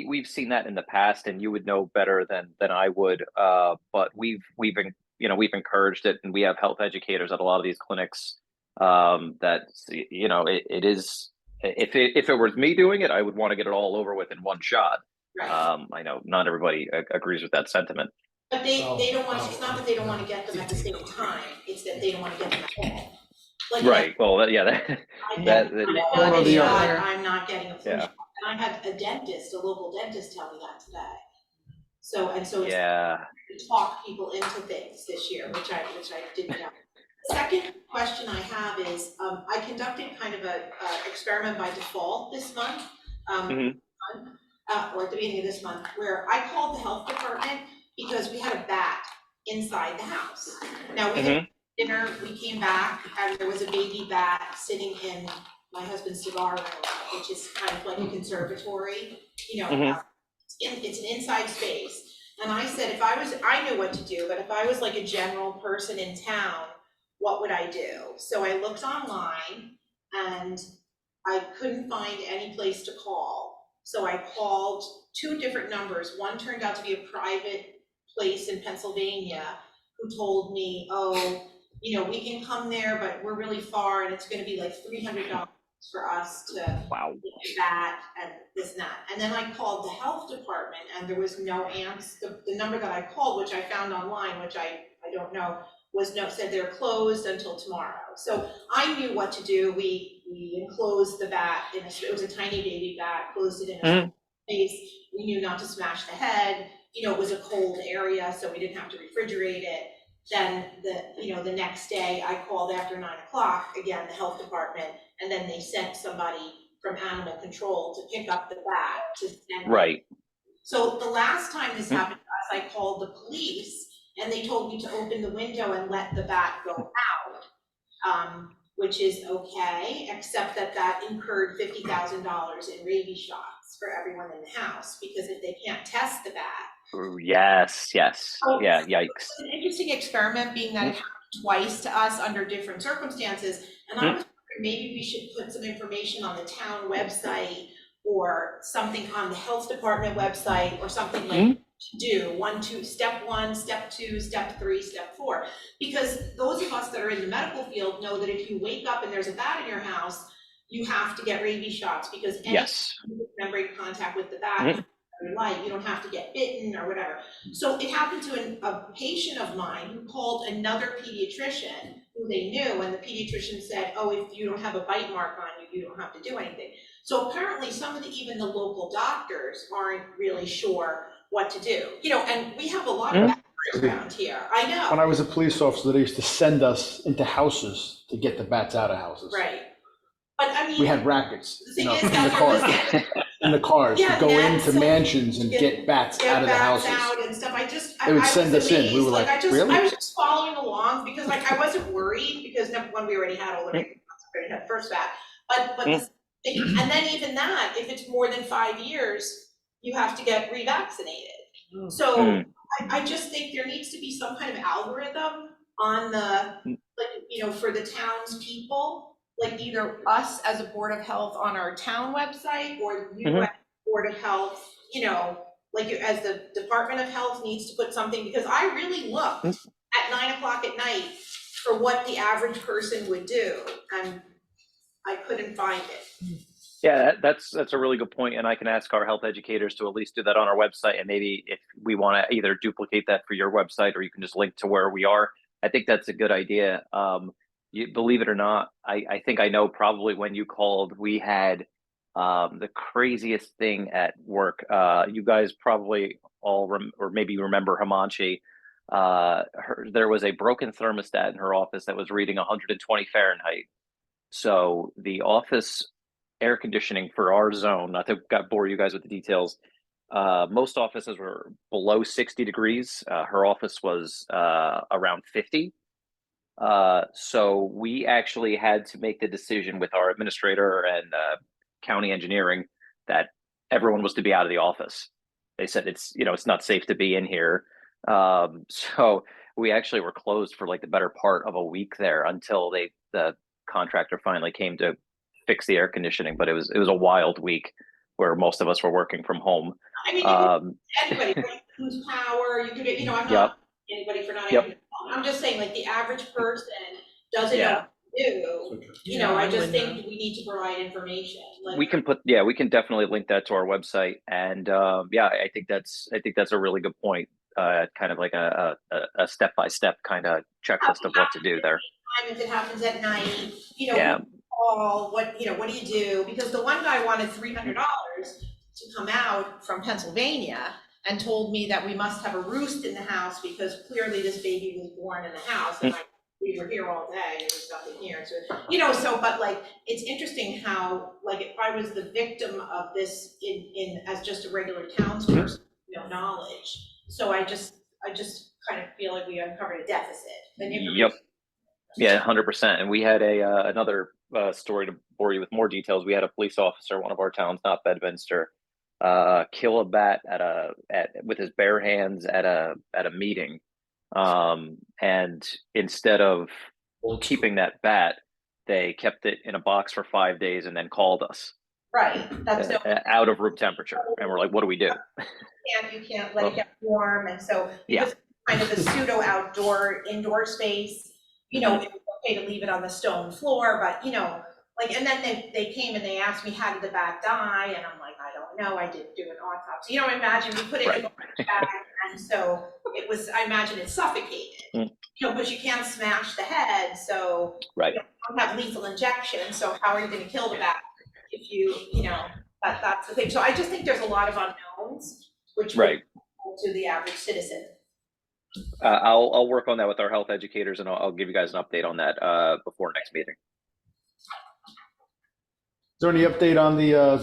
We've seen that in the past, and you would know better than I would. But we've encouraged it, and we have health educators at a lot of these clinics. That it is. If it was me doing it, I would want to get it all over with in one shot. Right. I know not everybody agrees with that sentiment. But they don't want, it's not that they don't want to get them at the same time, it's that they don't want to get them at all. Like, Right. Well, yeah. I'm not getting a flu shot. And I had a local dentist tell me that today. So it's to talk people into things this year, which I didn't know. The second question I have is, I conducted kind of a experiment by default this month, or at the beginning of this month, where I called the health department because we had a bat inside the house. Now we had dinner, we came back, and there was a baby bat sitting in my husband's cigar room, which is kind of like a conservatory, it's an inside space. And I said, I knew what to do, but if I was like a general person in town, what would I do? So I looked online and I couldn't find any place to call. So I called 2 different numbers. One turned out to be a private place in Pennsylvania who told me, we can come there, but we're really far and it's going to be like $300 for us to get that and this and that. And then I called the health department and there was no answer. The number that I called, which I found online, which I don't know, said they're closed until tomorrow. So I knew what to do. We enclosed the bat it was a tiny baby bat, closed it in a space. We knew not to smash the head. It was a cold area, so we didn't have to refrigerate it. Then the next day I called after 9 o'clock, again, the health department, and then they sent somebody from animal control to pick up the bat to send it. So the last time this happened to us, I called the police and they told me to open the window and let the bat go out, which is okay, except that incurred $50,000 in rabies shots for everyone in the house, because if they can't test the bat. Yes. So, Yeah, yikes. It's an interesting experiment, being that it happened twice to us under different circumstances, and I was wondering maybe we should put some information on the town website or something on the health department website or something like to do step 1, step 2, step 3, step 4, because those of us that are in the medical field know that if you wake up and there's a bat in your house, you have to get rabies shots, because any membrane contact with the bat, you don't have to get bitten or whatever. So it happened to a patient of mine who called another pediatrician who they knew, and the pediatrician said, if you don't have a bite mark on you, you don't have to do anything. So apparently some of even the local doctors aren't really sure what to do. And we have a lot of bats around here. I know. When I was a police officer, they used to send us into houses to get the bats out of houses. Right. But I mean, we had rackets the thing is in the car. in the cars to Yeah, go nets into and mansions and get bats out of the bats houses. out and stuff. They would I send was us in. We amazed. were like, I really? was just following along because like I wasn't worried because number one, we already had all the already had first bat. But and then even that, if it's more than 5 years, you have to get revaccinated. So I just think there needs to be some kind of algorithm on the, like, you know, for the townspeople, like either us as a Board of Health on our town website or you as Board of Health, you know, like as the Department of Health needs to put something, because I really looked at 9 o'clock at night for what the average person would do, and I couldn't find it. Yeah, that's a really good point, and I can ask our health educators to at least do that on our website, and maybe if we want to either duplicate that for your website or you can just link to where we are. I think that's a good idea. You believe it or not, I think I know probably when you called, we had the craziest thing at work. You guys probably all or maybe you remember Himanshi. There was a broken thermostat in her office that was reading 120 Fahrenheit. So the office air conditioning for our zone, not to bore you guys with the details, most offices were below 60 degrees. Her office was around 50. So we actually had to make the decision with our administrator and county engineering that everyone was to be out of the office. They said it's not safe to be in here. So we actually were closed for like the better part of a week there until the contractor finally came to fix the air conditioning. But it was a wild week where most of us were working from home. I mean, anybody could lose power. You could, I'm not anybody for not. I'm just saying, like the average person doesn't know what to do. I just think we need to provide information. Like, we can definitely link that to our website, and I think that's a really good point. Kind of like a step-by-step kind of checklist of what to do there. If it happens at night, call, what do you do? Because the one guy wanted $300 to come out from Pennsylvania and told me that we must have a roost in the house because clearly this baby was born in the house, and we were here all day, there was nothing here. So, but like, it's interesting how, like, if I was the victim of this in as just a regular townsperson, knowledge. So I just kind of feel like we uncovered a deficit. Yep. Yeah, 100%. And we had another story to bore you with more details. We had a police officer, one of our towns, not Bedminster, kill a bat with his bare hands at a meeting. And instead of keeping that bat, they kept it in a box for 5 days and then called us. Right. That's out of room temperature. And we're like, what do we do? You can't let it get warm. And so because it's kind of a pseudo indoor space, it's okay to leave it on the stone floor, but and then they came and they asked me, how did the bat die? And I'm like, I don't know, I didn't do an autopsy. Imagine we put it in a bag, and so it was, I imagine it's suffocated, but you can't smash the head, so you don't have lethal injection, so how are you gonna kill the bat if you, that's the thing. So I just think there's a lot of unknowns, which to the average citizen. I'll work on that with our health educators, and I'll give you guys an update on that before next meeting. Is there any update on the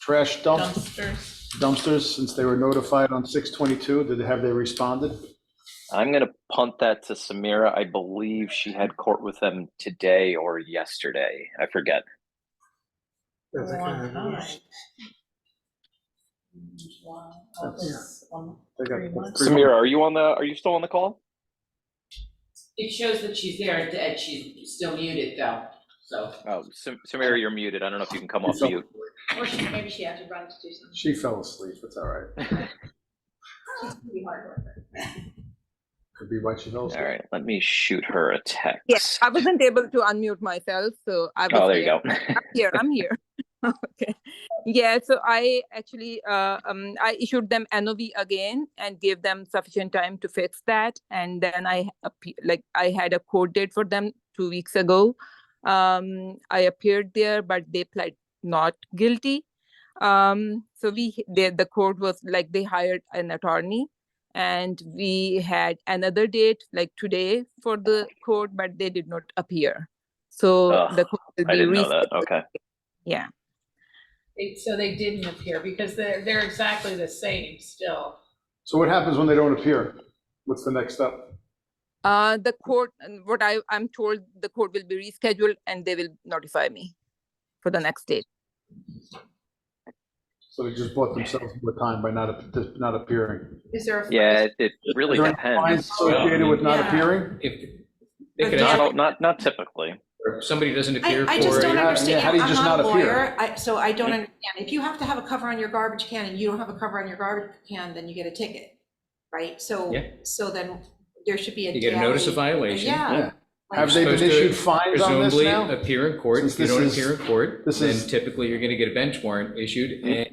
trash dumpsters since they were notified on 6/22? Have they responded? I'm going to punt that to Samira. I believe she had court with them today or yesterday. I forget. Samira, are you still on the call? It shows that she's there, and she's still muted though, so. Oh, Samira, you're muted. I don't know if you can come off mute. Or maybe she had to run to do something. She fell asleep. It's all right. She's pretty hard worker. Could be why she fell asleep. All right, let me shoot her a text. Yes, I wasn't able to unmute myself, so I was there you go. I'm here. Okay. Yeah, so I actually I issued them NOV again and gave them sufficient time to fix that, and then I had a court date for them 2 weeks ago. I appeared there, but they pled not guilty. So the court was like, they hired an attorney, and we had another date like today for the court, but they did not appear. So the court will be I didn't know that. Okay. Yeah. So they didn't appear, because they're exactly the same still. So what happens when they don't appear? What's the next step? The court, I'm told, the court will be rescheduled and they will notify me for the next date. So they just bought themselves more time by not appearing. Is there a? Yeah, it really Is there any fines depends. associated with not Yeah. appearing? If they could Not typically. if somebody doesn't appear I just for don't Yeah, understand, how do you I'm just not a not appear? lawyer, so I don't understand. If you have to have a cover on your garbage can and you don't have a cover on your garbage can, then you get a ticket, right? Yeah. So then there should be a You get a notice of daily- violation. Yeah. Yeah. Have they been Supposed to issued fines on this presumably now? appear in court. Since If you this don't is- appear in court, this then is- typically you're gonna get a bench warrant issued, and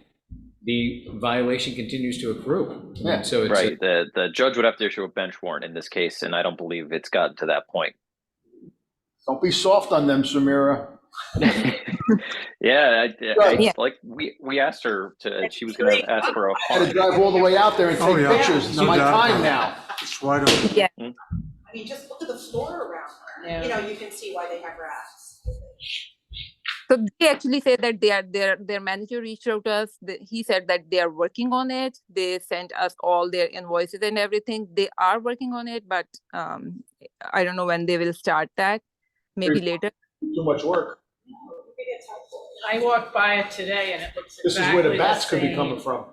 the violation continues to accrue. Yeah. So it's. Right. The judge would have to issue a bench warrant in this case, and I don't believe it's gotten to that point. Don't be soft on them, Samira. Yeah, Yeah. like we asked her to. She was going to ask for a I had to fine. drive all the way out there and Oh, take yeah. pictures. It's No my doubt. time now. It's wide open. Yeah. I mean, just look at the floor around there, you can see why they have rats. So they actually say that their manager reached out to us. He said that they are working on it. They sent us all their invoices and everything. They are working on it, but I don't know when they will start that. Maybe later. Too much work. I walked by it today and it looks This is exactly where the bats could be same. coming from.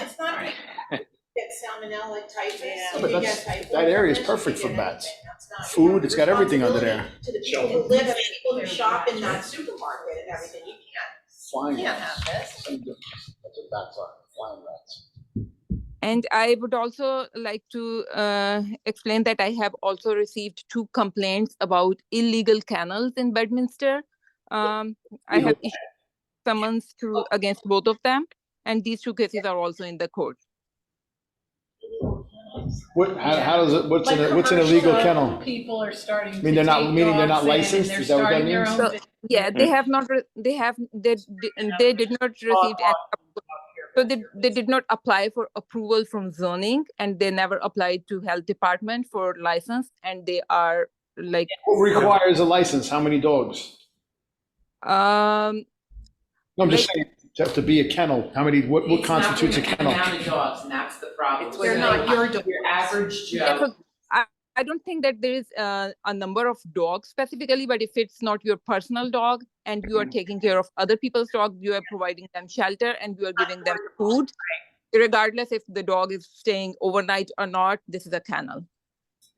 It's not gonna get salmonella typhus. Yeah. You But can that's- get typhoid that area is from this, you perfect can for get bats. anything. That's not- Food, you have it's got everything under there. responsibility To the people who live and the people who shop in that supermarket and everything, you Flying can't rats. have this. That's what bats are, flying rats. And I would also like to explain that I have also received 2 complaints about illegal kennels in Bedminster. I have issued summons against both of them, and these 2 cases are also in the court. How does it, what's an illegal commercial kennel? People are starting to I mean, they're not- take meaning they're dogs not in and licensed? they're Is that what that starting their means? own So, business. yeah, they did not receive any, so they did not apply for approval from zoning, and they never applied to health department for license, and they are like, What requires a license? How many dogs? No, I'm just saying, to be a kennel, how many, what It's not constitutes a the kennel? amount of dogs, and that's the problem. It's they're not your dogs. Your average yeah, Joe. so I don't think that there is a number of dogs specifically, but if it's not your personal dog and you are taking care of other people's dog, you are providing them shelter and you are giving them food, regardless if the dog is staying overnight or not, this is a kennel.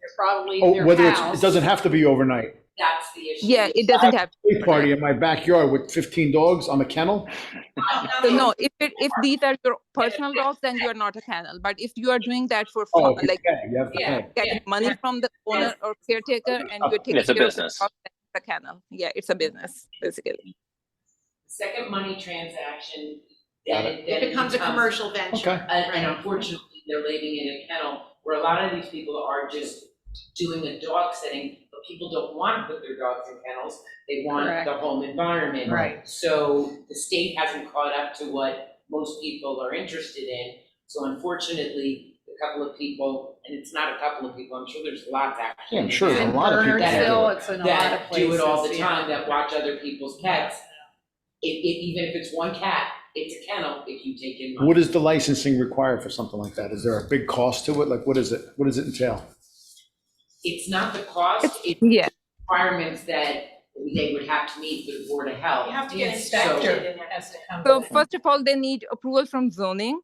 They're probably in Oh, their whether house. it doesn't have to be overnight. That's the issue. Yeah, it doesn't have. Big party in my backyard with 15 dogs, I'm a kennel? So no, if these are your personal dogs, then you are not a kennel. But if you are doing that for Oh, fun, like okay, you have to Yeah. pay. getting money from the owner or caretaker, and you're taking It's a care of the business. dog, then it's a kennel. Yeah, it's a business basically. Second money transaction, Got then It becomes a commercial venture. Okay. And unfortunately, they're living in a kennel where a lot of these people are just doing a dog sitting, but people don't want to put their dogs in kennels. They want Correct. the home environment. Right. So the state hasn't caught up to what most people are interested in. So unfortunately, a couple of people, and it's not a couple of people, I'm sure there's lots actually. Yeah, I'm sure It's there's in a lot of people that do Bernardsville, it. it's in a lot of That places. do it all the yeah. time, that watch other people's pets. Even if it's one cat, it's a kennel if you take in money. What is the licensing required for something like that? Is there a big cost to it? Like, what is it? What does it entail? It's not the cost, it's Yeah. requirements that they would have to meet with the Board of Health. You have to The get inspector inspected and has to come. So in. first of all, they need approval from zoning.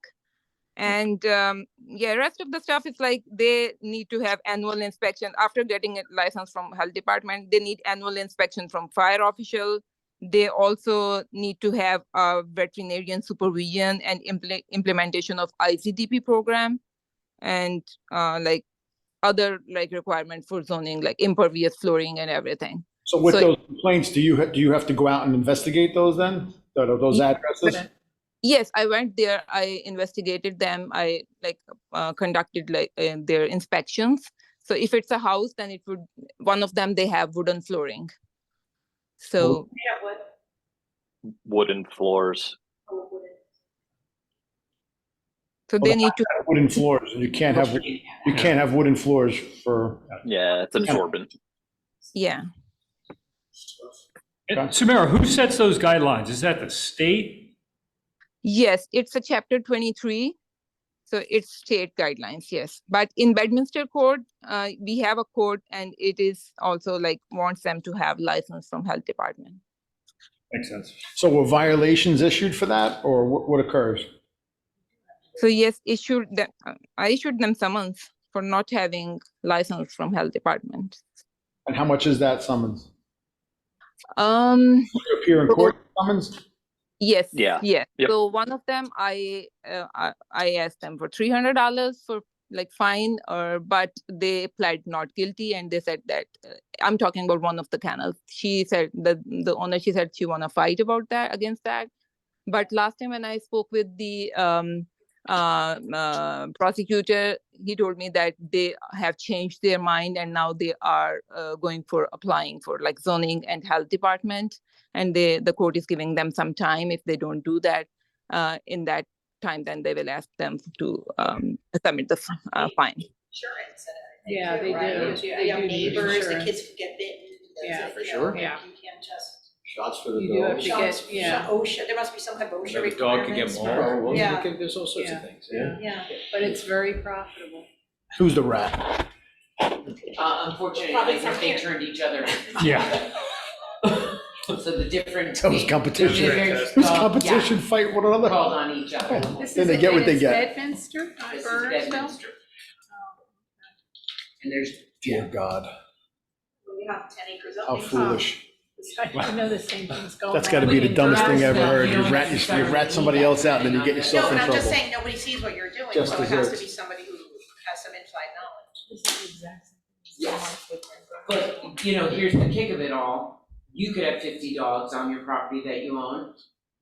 And yeah, rest of the stuff is like they need to have annual inspection after getting a license from health department. They need annual inspection from fire official. They also need to have a veterinarian supervision and implementation of ICDP program, and like other like requirement for zoning, like impervious flooring and everything. So with So- those complaints, do you have to go out and investigate those then? Those Yeah. addresses? Yes, I went there. I investigated them. I like conducted like their inspections. So if it's a house, then it would, one of them, they have wooden flooring. So Yeah, what? Wooden floors. so they need to, Wooden floors, and you can't have wooden floors for, Yeah, it's absorbent. yeah. Samara, who sets those guidelines? Is that the state? Yes, it's a chapter 23. So it's state guidelines, yes. But in Bedminster code, we have a code and it is also like wants them to have license from health department. Makes sense. So were violations issued for that, or what occurs? So yes, I issued them summons for not having license from health department. And how much is that summons? Um, You appear in court summons? yes, Yeah. yes. Yep. So one of them, I asked them for $300 for like fine, but they pled not guilty, and they said that I'm talking about one of the kennels. She said the owner, she said she wanna fight about that against that. But last time when I spoke with the prosecutor, he told me that they have changed their mind and now they are applying for like zoning and health department, and the court is giving them some time. If they don't do that in that time, then they will ask them to submit the fine. Insurance and everything. Yeah, too, they right? do. Because you They have do neighbors, the insurance. kids could get bitten. Yeah, you for know, sure. Yeah. You can't just. Shots for the You do have dogs. to Shots, get, yeah. OSHA, there must be some kind of OSHA The dog could get requirements. mauled. Well, Yeah. there's all sorts of Yeah. things, yeah. Yeah. But it's very profitable. Who's the rat? Unfortunately, Probably I think they from turned each other. Yeah. So the different. That was competition. there's Who's dog, competition fight one another? Called on each other. Then they get what they get. Bedminster, not This is Burnsville? Bedminster. And there's, Dear God, We have 10 acres how of. foolish. I know the same thing's going on. That's gotta be the dumbest thing I ever heard. You You don't rat, necessarily you rat somebody need else that. out and then you get yourself No, in but I'm just trouble. saying, nobody sees what you're doing, Just so it has to desserts. be somebody who has some inside knowledge. This is the exact same. Yes. thing. but, here's the kick of it all. You could have 50 dogs on your property that you own,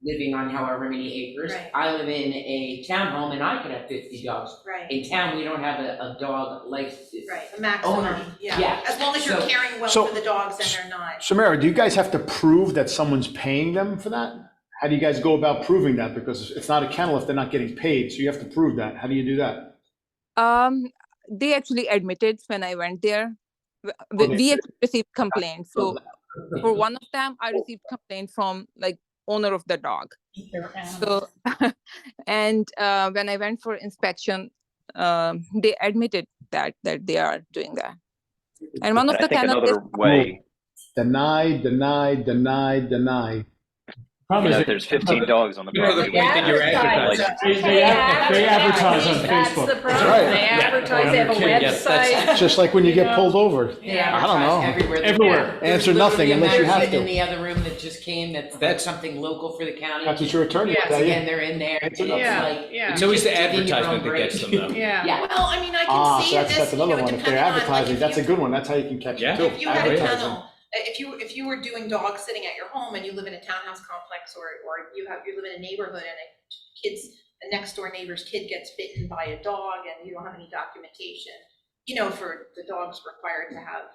living on however many acres. Right. I live in a townhome and I could have 50 dogs. Right, In town, we don't have a dog like. right, the maximum, Owner. yeah. Yeah. As long as you're So- caring well So- for the dogs and they're not. Samara, do you guys have to prove that someone's paying them for that? How do you guys go about proving that? Because it's not a kennel if they're not getting paid, so you have to prove that. How do you do that? They actually admitted when I went there. they We actually received complaints. So for one of them, I received complaint from like owner of the dog. They're animals. So, and when I went for inspection, they admitted that they are doing that. And one of I the think kennels, another way, Deny, deny, deny, deny. you know, if there's 15 dogs on the You know the property. point that you're advertising. advertising. They advertise on That's Facebook. the problem. right. They advertise, they have a Yes, that's- website. Just like when you get pulled over. They I don't know. advertise everywhere. Everywhere. There's Answer nothing literally a unless you have magazine to. in the other room that just came, that's something local for the county. That's what your attorney will Yes, tell again, you. they're in there, and it's Yeah, like. yeah. It's always the just taking your own advertisement that break. gets them though. Yeah. Yeah. Well, I mean, I Ah, can so see that's this, you another know, one. If they're depending on, like, advertising, if that's a you, good one. That's how you can catch Yeah. it too. if you had a Advertising. kennel, if you were doing dogs sitting at your home and you live in a townhouse complex or you live in a neighborhood and a next door neighbor's kid gets bitten by a dog and you don't have any documentation, for the dogs required to have,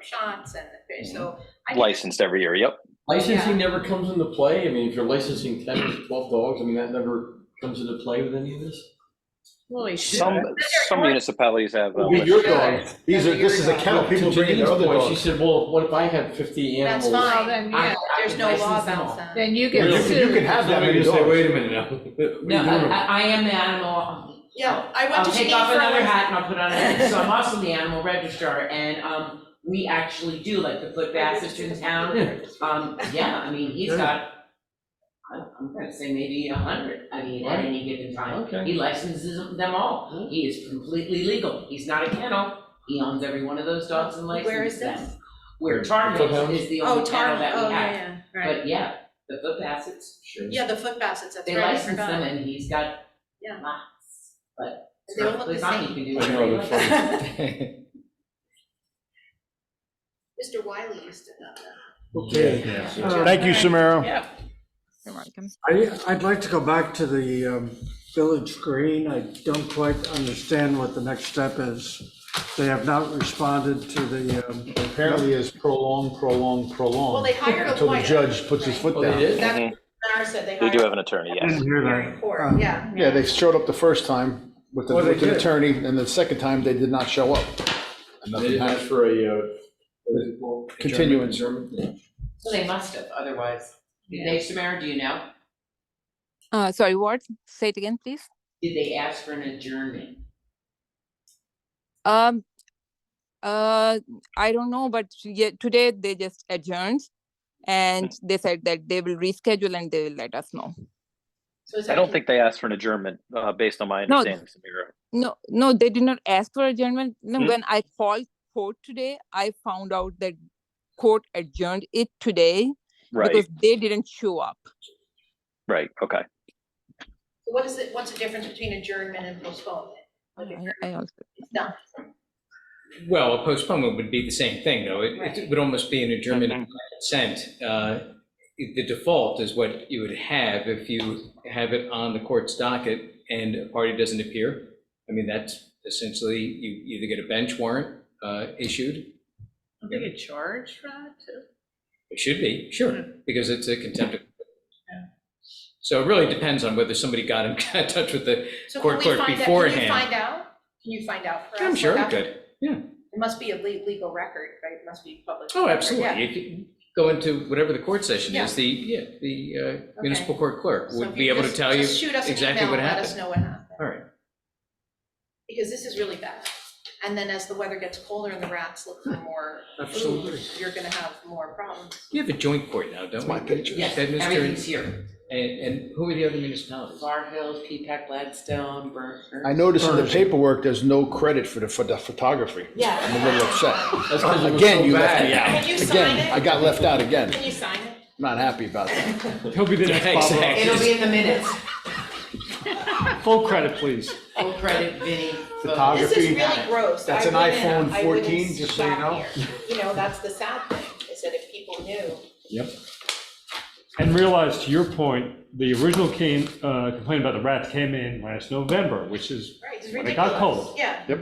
shots and so. I think- Licensed every year, yep. Licensing never comes into play. I mean, if you're licensing 10 or 12 dogs, I mean, that never comes into play with any of this. Well, they should. Some municipalities have. Well, your should. dogs. This is a kennel. To People bring in their Janine's other point, she dogs. said, well, what if I had 50 That's animals? Well, fine. then, I- yeah, There's no license law them all. against that. then you You get can sued. have that Somebody many can say, dogs. wait a minute now. What are No, you doing? I am the animal. Yeah, I went I'll to take Janine off for a another license. hat and I'll put on a hat. So I'm also the animal registrar, and we actually do like the foot bassets in town. Yeah, I mean, he's got, I'm gonna say maybe 100, I mean, at any given time. Okay. He licenses them all. He is completely legal. He's not a kennel. He owns every one of those dogs and Where is licenses them. this? Where Tar Mills is the Oh, only kennel that we have. yeah. Right. But yeah, the foot bassets, sure. Yeah, the foot bassets, that's They right, I license forgot. them and he's got Yeah. lots, but it's They all perfectly look the fine, same. you can do I know, whatever you they're like. funny. Mr. Wiley used to know that. Okay. Thank you, Samara. Yeah. you're welcome. I'd like to go back to the Village Green. I don't quite understand what the next step is. They have not responded to the, Apparently is prolong. Well, they hired a Until the lawyer. judge puts his foot Oh, they down. did? That's Mhm. what Mara said, they They hired do a have an attorney, I yes. didn't hear lawyer in that. court, yeah. Yeah, they showed up the first time with Oh, they an did. attorney, and the second time they did not show up. And They nothing didn't ask happened. for a, what is it called? Continuance. Adjournment? So they must have, otherwise. Did they, Samara, do you know? Sorry, what? Say it again, please. Did they ask for an adjournment? Um, I don't know, but yeah, today they just adjourned and they said that they will reschedule and they will let us know. So is I that don't think they asked for an adjournment, based on my No. understanding, Samira. No, they did not ask for adjournment. No, Hmm. when I called court today, I found out that court adjourned it today Right, because they didn't show up. right, okay. what's the difference between adjournment and postponement? I also. No. Well, a postponement would be the same thing, though. It would almost be an adjournment of consent. The default is what you would have if you have it on the court's docket and a party doesn't appear. I mean, that's essentially, you either get a bench warrant issued. Don't they get charged for that too? It should be, sure, because it's a contempt of. So it really depends on whether somebody got in touch with the So court can we clerk find out, beforehand. can you find out for us? I'm sure what we happened? could, yeah. It must be a legal record, right? It must be public. Oh, record, absolutely. yeah. If you go into whatever the court session is, the municipal court clerk So would if be able to tell you just shoot us an exactly email what and let happened. us know what happened. All right. Because this is really bad. And then as the weather gets colder and the rats look for more Absolutely. food, you're gonna have more problems. You have a joint court now, don't we? my picture. Yes, Bedminster everything's here. And who are the other municipalities? Far Hills, Peapack, Gladstone, Burns. I noticed in the paperwork, there's no credit for the photography. Yeah. I'm a little upset. That's 'cause it was Again, so you left bad. me out. Can you sign Again, it? I got left out again. Can you sign it? Not happy about that. He'll be the next Bob Ross. It'll be in the minutes. Full credit, please. Full credit, Vinny. Photography. This is really gross. That's I an wouldn't- iPhone I wouldn't 14, just so you shop know. here. You know, that's the sad thing, is that if people knew. Yep. And realize, to your point, the original complaint about the rats came in last November, which is Right, it's when it ridiculous. got cold. Yeah. Yep.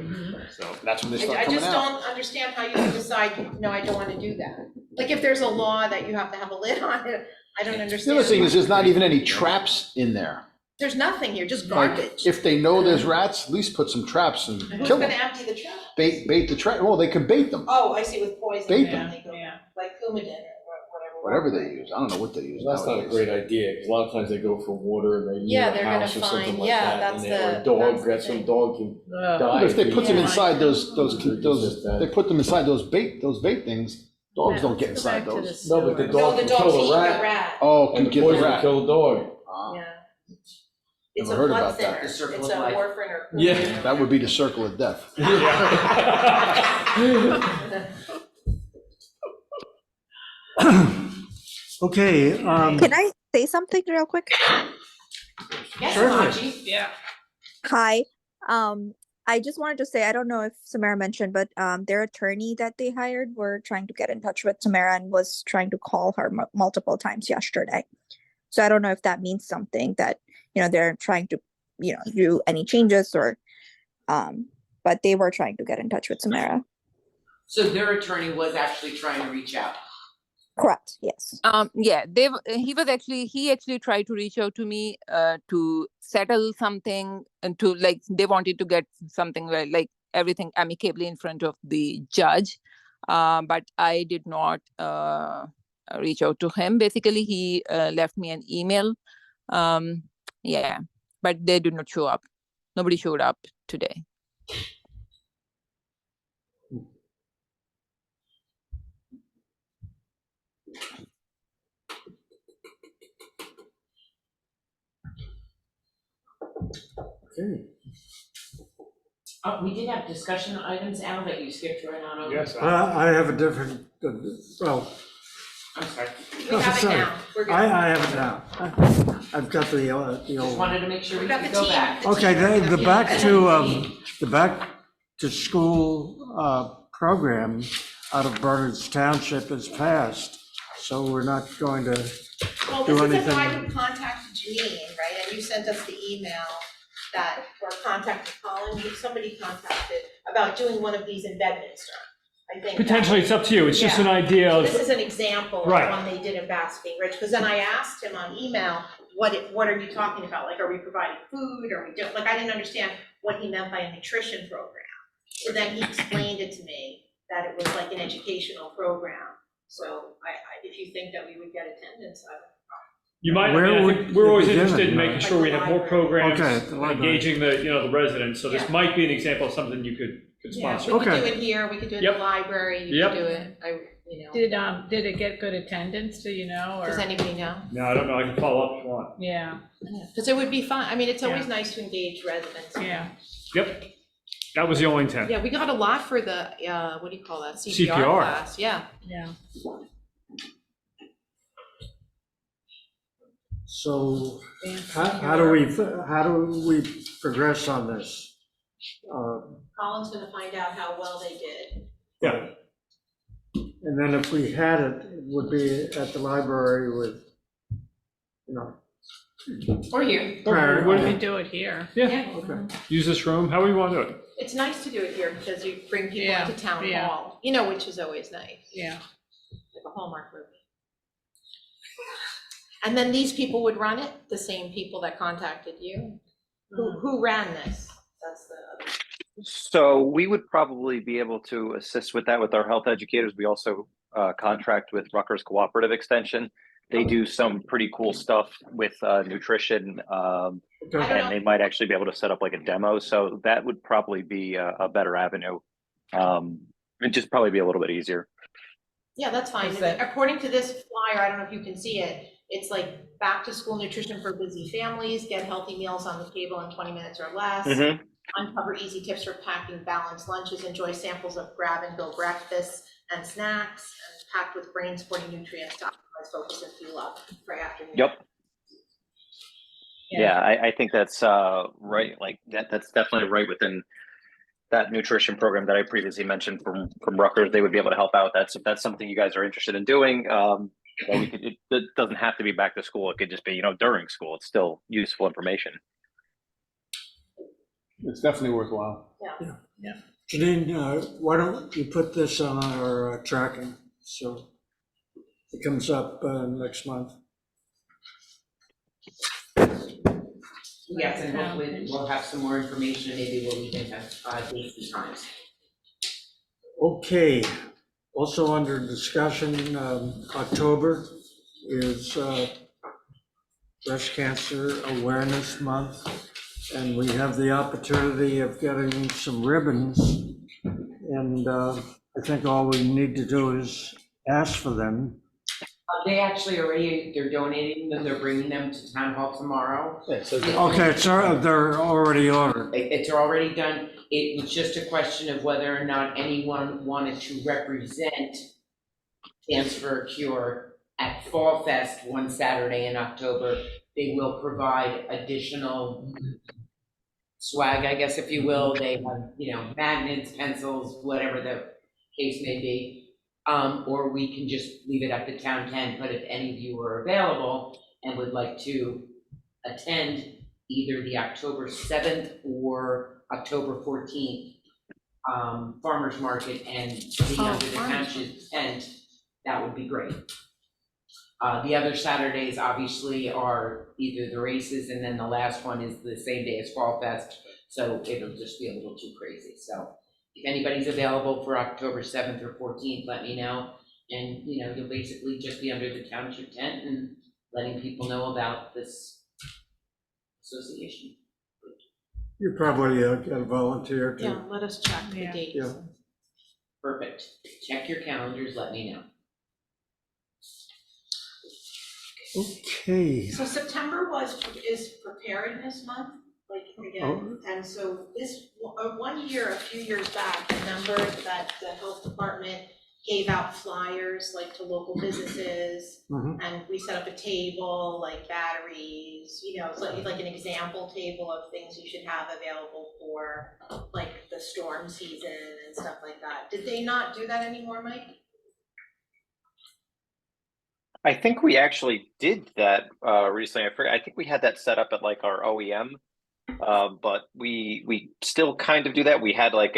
So that's when they start I coming just out. don't understand how you can decide, no, I don't wanna do that. Like, if there's a law that you have to have a lid on it, I don't The understand. other thing is, there's not even any traps in there. There's nothing here, just Like, garbage. if they know there's rats, at least put some traps and Who's kill gonna them. empty the trap? Bait the trap, well, they can bait them, Oh, I see, with poison. Bait yeah, them. they go- Like Coumadin or whatever they use. I don't know what they use That's not a nowadays. great idea, because a lot of times they go for water and they Yeah, need a they're gonna house or something find- like yeah, that. that's and they- or the- a that's dog, the got some thing. dog can die. But if they put them Yeah. inside they put them inside those bait things, dogs don't get inside those. No, but the No, dog the can dog's kill eating the the rat, rat. Oh, and can the get the poison will rat. kill the dog. Ah, Yeah. It's a Never heard blood about that. thinner. The circle It's of a life. warfarin or. Yeah. That would be the circle of death. Okay, Can I say something real quick? Yes, Certainly. Haji. Yeah. Hi. I just wanted to say, I don't know if Samara mentioned, but their attorney that they hired were trying to get in touch with Samara and was trying to call her multiple times yesterday. So I don't know if that means something that, they're trying to, do any changes or, but they were trying to get in touch with Samara. So their attorney was actually trying to reach out. Correct, yes. Yeah, he actually tried to reach out to me to settle something and to they wanted to get something like everything amicably in front of the judge. But I did not reach out to him. Basically, he left me an email. Yeah, but they did not show up. Nobody showed up today. Okay. We did have discussion items, Al, that you skipped right on over. Yes, I have a different, well, I'm sorry. We have it sorry. now. We're good. I have it now. I've got the Just old. wanted to make sure we We got could the go team. back. Okay, the back to school program out of Bernard's Township is passed, so we're not going to Well, do this is the anything. guy who contacted Janine, right, and you sent us the email that, or contacted Colin, somebody contacted about doing one of these in Bedminster, I think. potentially it's up to you. It's just an Yeah. idea So of, this is an example of Right. one they did in Basking Ridge, because then I asked him on email, what are you talking about? Like, are we providing food, are we doing, like, I didn't understand what he meant by a nutrition program. So then he explained it to me, that it was like an educational program. So if you think that we would get attendance, You might, I Where mean, I would think we're it always begin interested in at? making sure we have more programs, Okay, at the library. engaging the residents, so this Yeah. might be an example of something you could Yeah, sponsor. we could Okay. do it here, we could do it in Yep. the library, you Yep. could do it, Did it get good attendance, do you know, or? does anybody know? No, I don't know, I can follow up if you want. Yeah, Because it would be fun, I mean, it's always nice to engage residents. yeah. Yep, that was the only intent. Yeah, we got a lot for the, what do you call that, CPR CPR. class, yeah. Yeah. So how do we progress on this? Colin's gonna find out how well they did. Yeah. And then if we had it, it would be at the library with, Or here. Prayer. We can do it here. Yeah, Okay. use this room, however you want to do it. It's nice to do it here because you bring people Yeah, into town yeah. hall, which is always nice, Yeah. like a Hallmark movie. And then these people would run it, the same people that contacted you? Who ran this? That's the other. So we would probably be able to assist with that with our health educators. We also contract with Rutgers Cooperative Extension. They do some pretty cool stuff with nutrition, and they might actually be able to set up like a demo. So that would probably be a better avenue. It'd just probably be a little bit easier. Yeah, that's fine. Is that- According to this flyer, I don't know if you can see it, it's like back to school nutrition for busy families, get healthy meals on the table in 20 minutes or less. Mm-hmm. Uncover easy tips for packing balanced lunches, enjoy samples of grab and go breakfasts and snacks, and packed with brain supporting nutrients to optimize focus and fuel up for afternoon. Yep. Yeah, I think that's right. Like that's definitely right within that nutrition program that I previously mentioned from Rutgers. They would be able to help out. If that's something you guys are interested in doing. We could, it doesn't have to be back to school. It could just be, during school. It's still useful information. It's definitely worthwhile. Yeah. Janine, why don't you put this on our tracking, so it comes up next month? Yes, and hopefully we'll have some more information, maybe we'll even have dates and times. Okay, also under discussion, October is Breast Cancer Awareness Month, and we have the opportunity of getting some ribbons, and I think all we need to do is ask for them. They actually they're donating them, they're bringing them to town hall tomorrow. Okay, they're already ordered. It's already done. It was just a question of whether or not anyone wanted to represent Cancer or Cure at Fall Fest one Saturday in October. They will provide additional swag, I guess, if you will. They have, magnets, pencils, whatever the case may be. Or we can just leave it at the town tent, but if any of you are available and would like to attend either the October 7th or October 14th farmer's market and be under the township tent, that would be great. The other Saturdays obviously are either the races, and then the last one is the same day as Fall Fest, so it'll just be a little too crazy. So if anybody's available for October 7th or 14th, let me know. And, you'll basically just be under the township tent and letting people know about this association. You probably get a volunteer Yeah, to. let us check the Yeah. dates. Yeah. Perfect. Check your calendars, let me know. Okay. So September is preparedness month, like again, and so this, 1 year, a few years back, remember that the health department gave out flyers like to local businesses, and we set up a table, like batteries, it's like an example table of things you should have available for like the storm season and stuff like that. Did they not do that anymore, Mike? I think we actually did that recently. I think we had that set up at like our OEM, but we still kind of do that. We had like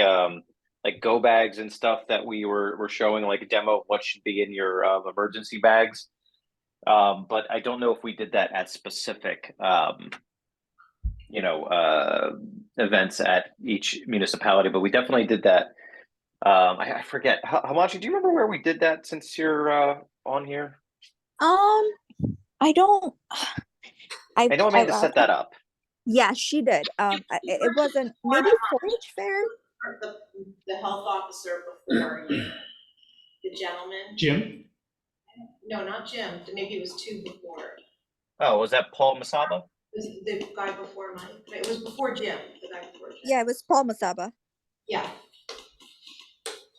go bags and stuff that we were showing, like a demo of what should be in your emergency bags. But I don't know if we did that at specific events at each municipality, but we definitely did that. I forget. Hamachi, do you remember where we did that since you're on here? I don't, I know Amanda set that up. yeah, she did. It wasn't, maybe 4-H fair? The health officer before you, the gentleman, Jim? no, not Jim, maybe it was 2 before. Oh, was that Paul Masaba? It was the guy before Mike, it was before Jim, the guy before Jim. Yeah, it was Paul Masaba. Yeah.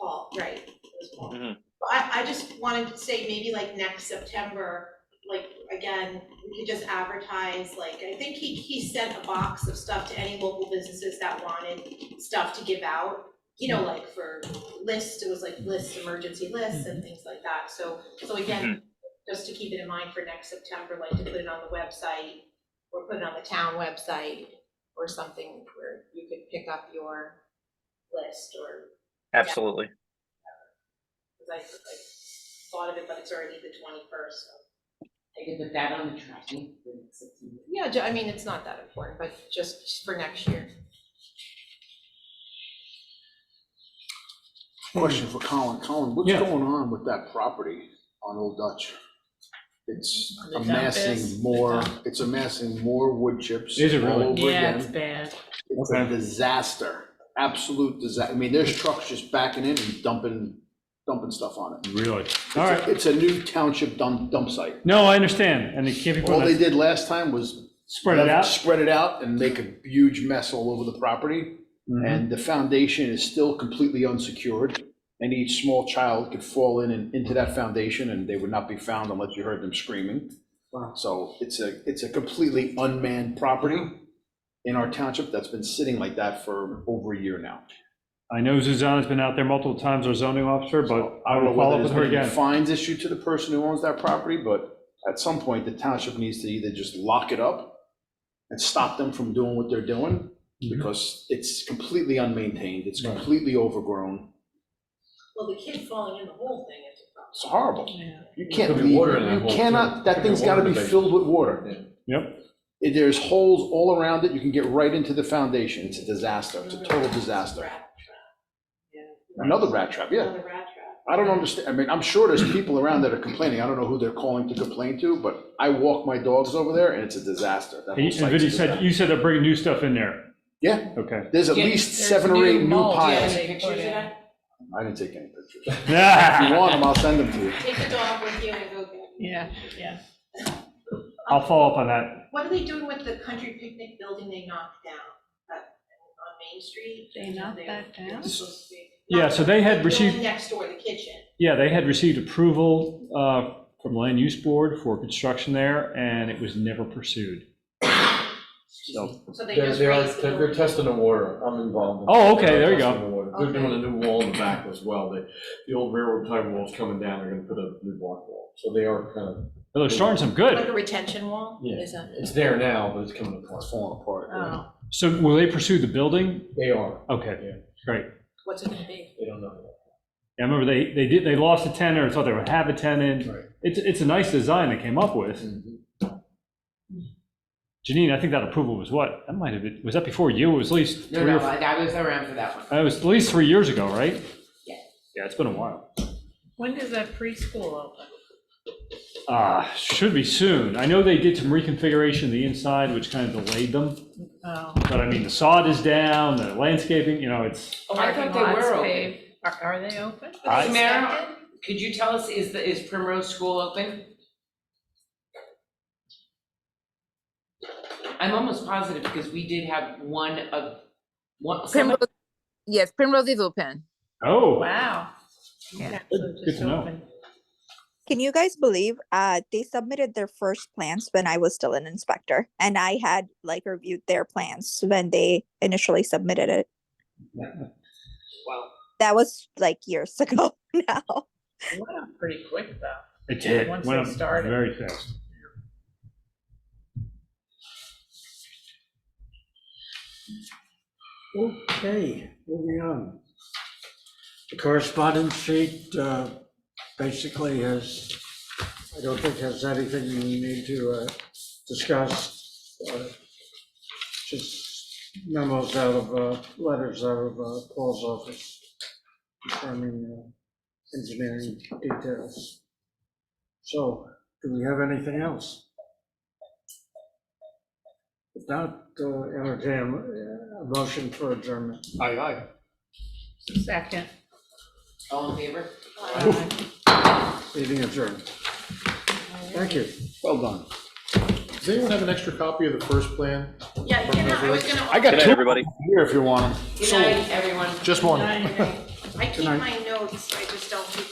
Paul, right, it was Paul. Mhm. But I just wanted to say maybe like next September, like, again, we could just advertise, like, I think he sent a box of stuff to any local businesses that wanted stuff to give out. You know, like for lists, it was like lists, emergency lists and things like that. So again, just to keep it in mind for next September, like to put it on the website or put it on the town website or something where you could pick up your list or. Absolutely. Because I thought of it, but it's already the 21st, so. I could put that on the tracking for next September. Yeah, I mean, it's not that important, but just for next year. Question for Colin. Colin, what's Yeah. going on with that property on Old Dutch? It's The dump amassing is- more, the dump. it's amassing more wood chips. Is it all really? over Yeah, again. it's bad. It's a disaster, absolute disaster. I mean, there's trucks just backing in and dumping stuff on it. Really? All right. It's a new township dump site. No, I understand, and it can't be All put they on, did last time was spread it out. spread it out and make a huge mess all over the property. Mhm. And the foundation is still completely unsecured. And each small child could fall in and into that foundation and they would not be found unless you heard them screaming. Wow. So it's a completely unmanned property in our township that's been sitting like that for over a year now. I know Suzanne's been out there multiple times, our zoning officer, but I don't know will follow whether up with there's her been any again. fines issued to the person who owns that property, but at some point, the township needs to either just lock it up and stop them from doing what they're doing, because it's completely unmaintained, it's completely overgrown. Well, the kid falling in the whole thing is a problem. It's horrible. Yeah. You can't Could be leave, water in that you hole, too. cannot, that Could be thing's gotta water be in the filled with water. Yep. There's holes all around it, you can get right into the foundation, it's a disaster, it's a total disaster. Rat trap. Yeah. Another rat trap, yeah. Another rat trap. I don't understand, I mean, I'm sure there's people around that are complaining, I don't know who they're calling to complain to, but I walk my dogs over there and it's a disaster. That whole And site's Vinnie a said, disaster. you said they're bringing new stuff in there. Yeah, Okay. there's at Yeah, least there's 7 or 8 new mold, yeah, piles. they Pictures put of in. that? I didn't take any pictures. If you want them, I'll send them to you. Take the dog with you and go get it. Yeah, yeah. I'll follow up on that. What are they doing with the country picnic building they knocked down on Main Street? They knocked that They're down? supposed to be- Yeah, so they had The received, building next door, the kitchen. yeah, they had received approval from the land use board for construction there, and it was never pursued. So, So they They're, just they're, raised the. they're testing the water, I'm involved. in- Oh, okay, there you go. testing the water. They're doing a new wall in the back as well, the old railroad tie wall's coming down, they're gonna put a new block wall, so they are kind of, well, they're starting some Like good. a retention wall? yeah, Is that? it's there now, but it's coming apart. It's falling apart. yeah. Oh, So will they pursue the building? They are, Okay, Yeah. great. what's it gonna be? they don't know. Yeah, I remember they lost a tenant or thought they would have a tenant. Right. It's a nice design they came up with. Janine, I think that approval was what? That might have been, was that before you? It was at least No, three no, or, I was around for that one. it was at least 3 years ago, right? Yeah. Yeah, it's been a while. When does that preschool open? Should be soon. I know they did some reconfiguration of the inside, which kind of delayed them. Oh. But I mean, the sod is down, the landscaping, it's, Oh, I thought they Parking were lots open. paved. Are they open? Samara, could you tell us, is Primrose School open? I'm almost positive because we did have one. Primrose, yes, Primrose is open. oh, Wow. Yeah. So Good just to know. open. Can you guys believe they submitted their first plans when I was still an inspector, and I had like reviewed their plans when they initially submitted it. Wow. That was like years ago now. It went up pretty quick though. it did. Once Went they up started. very fast. Okay, moving on. The correspondence sheet basically has, I don't think has anything we need to discuss. Just memos out of, letters out of Paul's office confirming engineering details. So, do we have anything else? Without entertain a motion for adjournment. Aye, aye. Second. All in favor? Meeting adjourned. Thank you. Well done. Does anyone have an extra copy of the first plan? Yeah, you can, I was gonna. I got Good night, two everybody. here if you want them. Good night, everyone. Just one. I keep my notes, I just don't keep